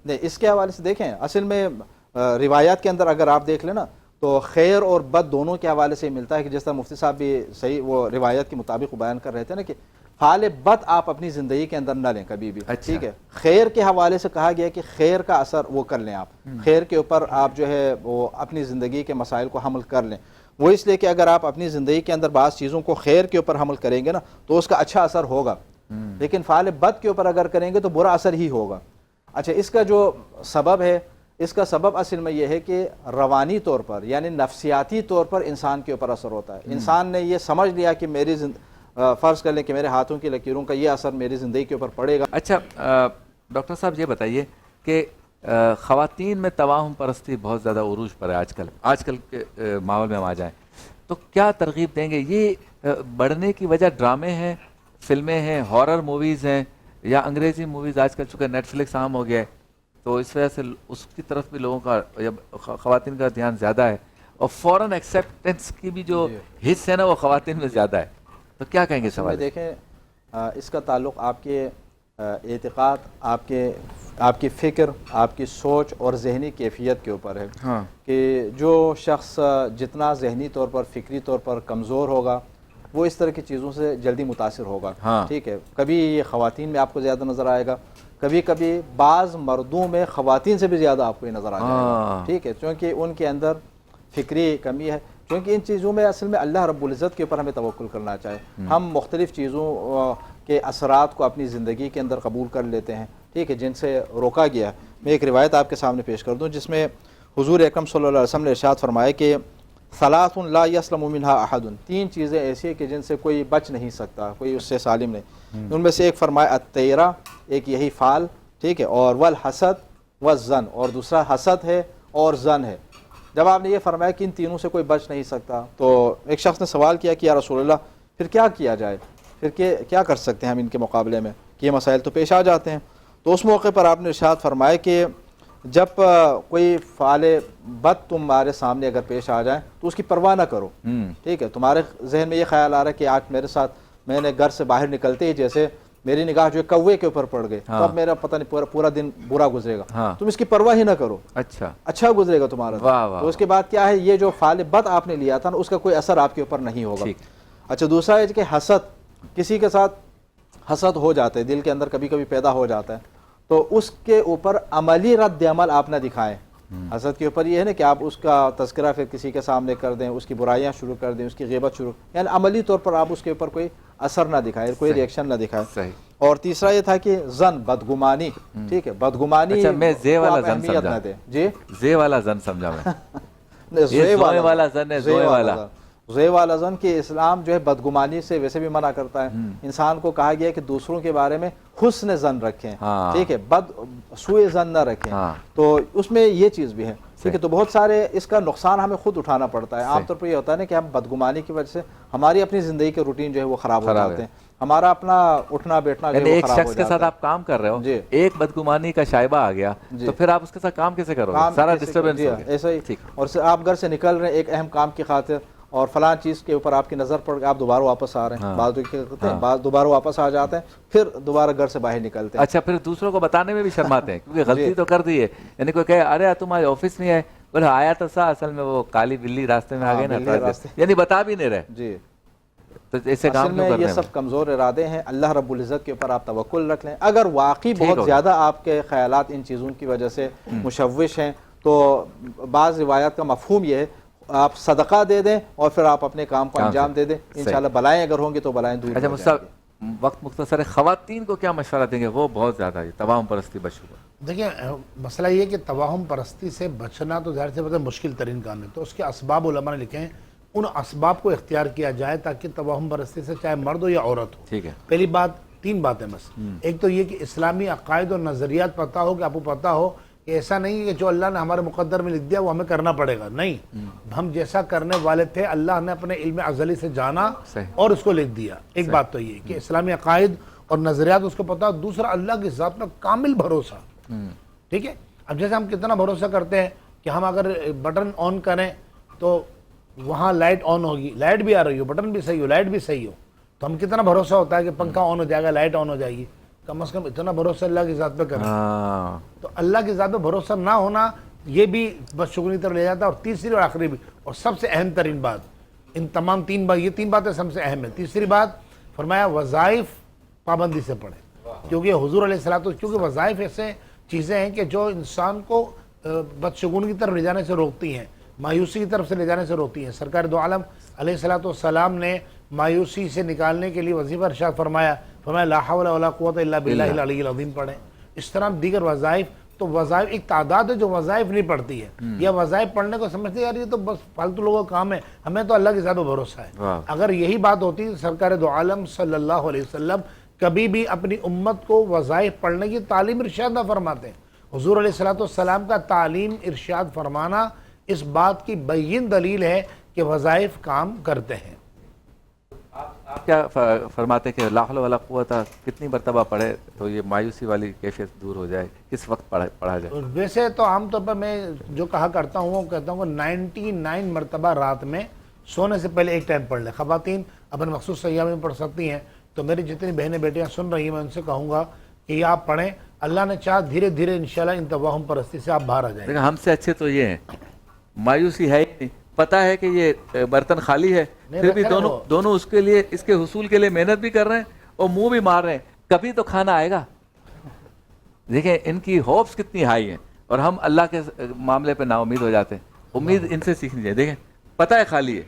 Speaker 6: नहीं, इसके हवाले से देखें, असल में रिवायात के अंदर अगर आप देख लें ना, तो खैर और बद दोनों के हवाले से मिलता है कि जिस तरह मुफ्ती साहब भी सही वो रिवायत के मुताबिक बयान कर रहे थे ना कि फाल बद आप अपनी ज़िंदगी के अंदर न लें कभी भी।
Speaker 2: अच्छा।
Speaker 6: ठीक है, खैर के हवाले से कहा गया कि खैर का असर वो कर लें, आप खैर के ऊपर आप जो है वो अपनी ज़िंदगी के मसाइल को हमल कर लें। वो इसलिए कि अगर आप अपनी ज़िंदगी के अंदर बाज़ चीज़ों को खैर के ऊपर हमल करेंगे ना तो उसका अच्छा असर होगा, लेकिन फाल बद के ऊपर अगर करेंगे तो बुरा असर ही होगा। अच्छा, इसका जो सबब है, इसका सबब असल में यह है कि रवानी तौर पर यानी नफ्सियाती तौर पर इंसान के ऊपर असर होता है। इंसान ने यह समझ लिया कि मेरी फ़र्ज़ कर लें कि मेरे हाथों की लकीरों का ये असर मेरी ज़िंदगी के ऊपर पड़ेगा।
Speaker 2: अच्छा डॉक्टर साहब ये बताइए कि ख़वातीन में तवाहुम परस्ती बहुत ज़्यादा उरूज पर है आजकल के माहौल में हम आ जाएँ तो क्या तरगीब देंगे? ये बढ़ने की वजह ड्रामे हैं, फिल्में हैं, हॉरर मूवीज़ हैं या अंग्रेज़ी मूवीज़? आजकल चूँकि नेटफ्लिक्स आम हो गया है तो इस वजह से उसकी तरफ भी लोगों का या ख़वातीन का ध्यान ज़्यादा है और फ़ौरन एक्सेप्टेंस की भी जो हिस्स है ना वो ख़वातीन में ज़्यादा है, तो क्या कहेंगे सवाल?
Speaker 6: देखें, इसका ताल्लुक़ आपके एतिक़ाद, आपकी फ़िक्र, आपकी सोच और जहनी कैफियत के ऊपर है। हाँ। कि जो शख्स जितना जहनी तौर पर, फ़िक्री तौर पर कमज़ोर होगा वो इस तरह की चीज़ों से जल्दी मुतासिर होगा। हाँ। ठीक है, कभी ये ख़वातीन में आपको ज़्यादा नज़र आएगा, कभी कभी बाज़ मर्दों में ख़वातीन से भी ज़्यादा आपको ये नज़र आ जाएगा। ठीक है, क्योंकि उनके अंदर फ़िक्री कमी है, क्योंकि इन चीज़ों में असल में अल्लाह रब्बुल इज़्ज़त के ऊपर हमें तवक्कुल करना चाहिए। हम मुख्तलिफ़ चीज़ों के असरात को अपनी ज़िंदगी के अंदर कबूल कर लेते हैं, ठीक है, जिनसे रोका गया है। मैं एक रिवायत आपके सामने पेश कर दूं जिसमें हुजूर अकरम सल्लल्लाहु अलैहि वसल्लम ने इरशाद फरमाया कि सलासुन ला यस्लमु मिनहा अहदुन, 3 चीज़ें ऐसी है कि जिनसे कोई बच नहीं सकता, कोई उससे सालिम नहीं। उनमें से एक फरमाया अत्तैरा, एक यही फाल, ठीक है, और वल हसद व जन, और दूसरा हसद है और जन है। जब आपने ये फरमाया कि इन तीनों से कोई बच नहीं सकता, तो एक शख्स ने सवाल किया कि या रसूलल्लाह फिर क्या किया जाए, फिर क्या कर सकते हैं हम इनके मुकाबले में, कि ये मसाइल तो पेश आ जाते हैं। तो उस मौके पर आपने इरशाद फरमाया कि जब कोई फ़ाले बद तुम्हारे सामने अगर पेश आ जाए तो उसकी परवाह ना करो, ठीक है। तुम्हारे जहन में ये ख्याल आ रहा है कि आज मेरे साथ, मैंने घर से बाहर निकलते ही जैसे मेरी निगाह जो कौवे के ऊपर पड़ गए,
Speaker 2: हाँ।
Speaker 6: तो अब मेरा पता नहीं पूरा दिन बुरा गुजरेगा,
Speaker 2: हाँ।
Speaker 6: तुम इसकी परवाह ही ना करो,
Speaker 2: अच्छा
Speaker 6: गुजरेगा तुम्हारा।
Speaker 2: वाह वाह।
Speaker 6: तो उसके बाद क्या है, ये जो फ़ाले बद आपने लिया था ना, उसका कोई असर आपके ऊपर नहीं होगा। अच्छा, दूसरा है कि हसद, किसी के साथ हसद हो जाता है, दिल के अंदर कभी कभी पैदा हो जाता है, तो उसके ऊपर अमली रद्द अमल आप ना दिखाएं। हसद के ऊपर ये है ना कि आप उसका तज़किरा फिर किसी के सामने कर दें, उसकी बुराइयां शुरू कर दें, उसकी ग़ीबत शुरू, यानी अमली तौर पर आप उसके ऊपर कोई असर ना दिखाएं, कोई रिएक्शन ना दिखाएं। और तीसरा ये था कि जन, बदगुमानी, ठीक है, बदगुमानी।
Speaker 2: अच्छा, मैं जे वाला जन
Speaker 6: समझा जी,
Speaker 2: जे वाला जन समझा मैं
Speaker 6: ज़े
Speaker 2: वाला जन है, ज़े वाला
Speaker 6: ज़े वाला जन कि इस्लाम जो है बदगुमानी से वैसे भी मना करता है। इंसान को कहा गया है कि दूसरों के बारे में हुस्न जन रखें, ठीक है, सुए जन ना रखें। तो उसमें ये चीज़ भी है, ठीक है। तो बहुत सारे इसका नुकसान हमें खुद उठाना पड़ता है। आमतौर पर ये होता है ना कि हम बदगुमानी की वजह से हमारी अपनी ज़िंदगी के रूटीन जो है वो ख़राब हो जाते हैं, हमारा अपना उठना बैठना।
Speaker 2: एक शख्स के साथ आप काम कर रहे हो, एक बदगुमानी का शायबा आ गया, तो फिर आप उसके साथ काम कैसे करोगे? सारा डिस्टर्बेंस
Speaker 6: ऐसा ही। और आप घर से निकल रहे हैं एक अहम काम की खातिर, और फलां चीज़ के ऊपर आपकी नज़र पड़ गई, आप दोबारा वापस आ रहे हैं, बाद दोबारा वापस आ जाते हैं, फिर दोबारा घर से बाहर निकलते हैं।
Speaker 2: अच्छा, फिर दूसरों को बताने में भी शर्माते हैं क्योंकि गलती तो कर दी है। यानी कोई कहे अरे तुम आज ऑफिस में आए, बोले आया तो सा, असल में वो काली बिल्ली रास्ते में आ गई ना, यानी बता भी नहीं रहे जी। तो ऐसे काम
Speaker 6: में ये सब कमज़ोर इरादे हैं। अल्लाह रब्बुल इज़्ज़त के ऊपर आप तवक्कुल रख लें। अगर वाकई बहुत ज़्यादा आपके ख़यालात इन चीज़ों की वजह से मुशव्विश हैं, तो बाज़ रिवायात का मफ़हूम ये है आप सदका दे दें और फिर आप अपने काम को अंजाम दे दें, इंशाल्लाह बलाएं अगर होंगी तो बलाएं दूर।
Speaker 2: अच्छा, वक्त मुख्तसर है, ख़वातीन को क्या मशवरा देंगे? वो बहुत ज़्यादा है तवाहुम परस्ती बचूगा।
Speaker 5: देखिए, मसला ये कि तवाहुम परस्ती से बचना तो ज़ाहिर सी बात है मुश्किल तरीन काम है, तो उसके असबाब उलमा ने लिखे हैं, उन असबाब को इख्तियार किया जाए ताकि तवाहुम परस्ती से चाहे मर्द हो या औरत हो। ठीक है, पहली बात, 3 बातें बस। एक तो ये कि इस्लामी अकायद और नज़रियात पता हो, कि आपको पता हो कि ऐसा नहीं है कि जो अल्लाह ने हमारे मुकद्दर में लिख दिया वो हमें करना पड़ेगा, नहीं, हम जैसा करने वाले थे अल्लाह ने अपने इल्म अज़ली से जाना और उसको लिख दिया। एक बात तो ये कि इस्लामी अकायद और नज़रियात उसको पता हो। दूसरा, अल्लाह की ज़ात में कामिल भरोसा, ठीक है। अब जैसे हम कितना भरोसा करते हैं कि हम अगर बटन ऑन करें तो वहाँ लाइट ऑन होगी, लाइट भी आ रही हो, बटन भी सही हो, लाइट भी सही हो, तो हम कितना भरोसा होता है कि पंखा ऑन हो जाएगा, लाइट ऑन हो जाएगी। कम से कम इतना भरोसा अल्लाह की ज़ात पे करें। तो अल्लाह की ज़ात पे भरोसा ना होना ये भी बदशुगुनी की तरफ ले जाता है। और तीसरी और आखिरी भी और सबसे अहम तरीन बात, इन तमाम 3 बात, ये 3 बातें सबसे अहम है। तीसरी बात फरमाया वज़ाइफ पाबंदी से पढ़े, क्योंकि हुज़ूर अलैहिस्सलातु, क्योंकि वज़ाइफ ऐसे चीज़ें हैं कि जो इंसान को बदशुगुनी की तरफ ले जाने से रोकती हैं, मायूसी की तरफ से ले जाने से रोकती हैं। सरकार दो आलम अलैहिस्सलाम ने मायूसी से निकालने के लिए वजीफ़ा इरशाद फरमाया ला हौला वला कुव्वता इल्ला बिल्लाहिल अलिय्यिल अज़ीम पढ़ें। इस तरह दीगर वज़ाइफ, तो वज़ाइफ एक तादाद है जो वज़ाइफ नहीं पढ़ती है, या वज़ाइफ पढ़ने को समझते यार ये तो बस फालतू लोगों का काम है, हमें तो अल्लाह के साथ भरोसा है। अगर यही बात होती, सरकार दो आलम सल्लल्लाहु अलैहि वसल्लम कभी भी अपनी उम्मत को वज़ाइफ पढ़ने की तालीम इरशाद न फरमाते। हुज़ूर अलैहिस्सलाम का तालीम इरशाद फरमाना इस बात की बैयिन दलील है कि वज़ाइफ काम करते हैं।
Speaker 2: आप क्या फरमाते कि ला हौला वला कुव्वता कितनी मरतबा पढ़े तो ये मायूसी वाली कैफियत दूर हो जाए, किस वक्त पढ़ा जाए?
Speaker 5: वैसे तो आमतौर पर मैं जो कहा करता हूँ वो कहता हूँ 99 मरतबा रात में सोने से पहले एक टाइम पढ़ लें। ख़वातीन अपने मखसूस अय्याम में पढ़ सकती हैं, तो मेरी जितनी बहनें बेटियाँ सुन रही हैं मैं उनसे कहूँगा कि ये आप पढ़ें। अल्लाह ने चाहा धीरे धीरे इंशाल्लाह इन तवाहुम परस्ती से आप बाहर आ जाएंगे।
Speaker 2: हमसे अच्छे तो ये हैं, मायूसी है ही नहीं, पता है कि ये बर्तन खाली है, फिर भी दोनों उसके लिए, इसके हुसूल के लिए मेहनत भी कर रहे हैं और मुंह भी मार रहे हैं, कभी तो खाना आएगा। देखें इनकी होप्स कितनी हाई हैं और हम अल्लाह के मामले पे नाउम्मीद हो जाते हैं। उम्मीद इनसे सीखनी चाहिए। देखें पता है खाली है,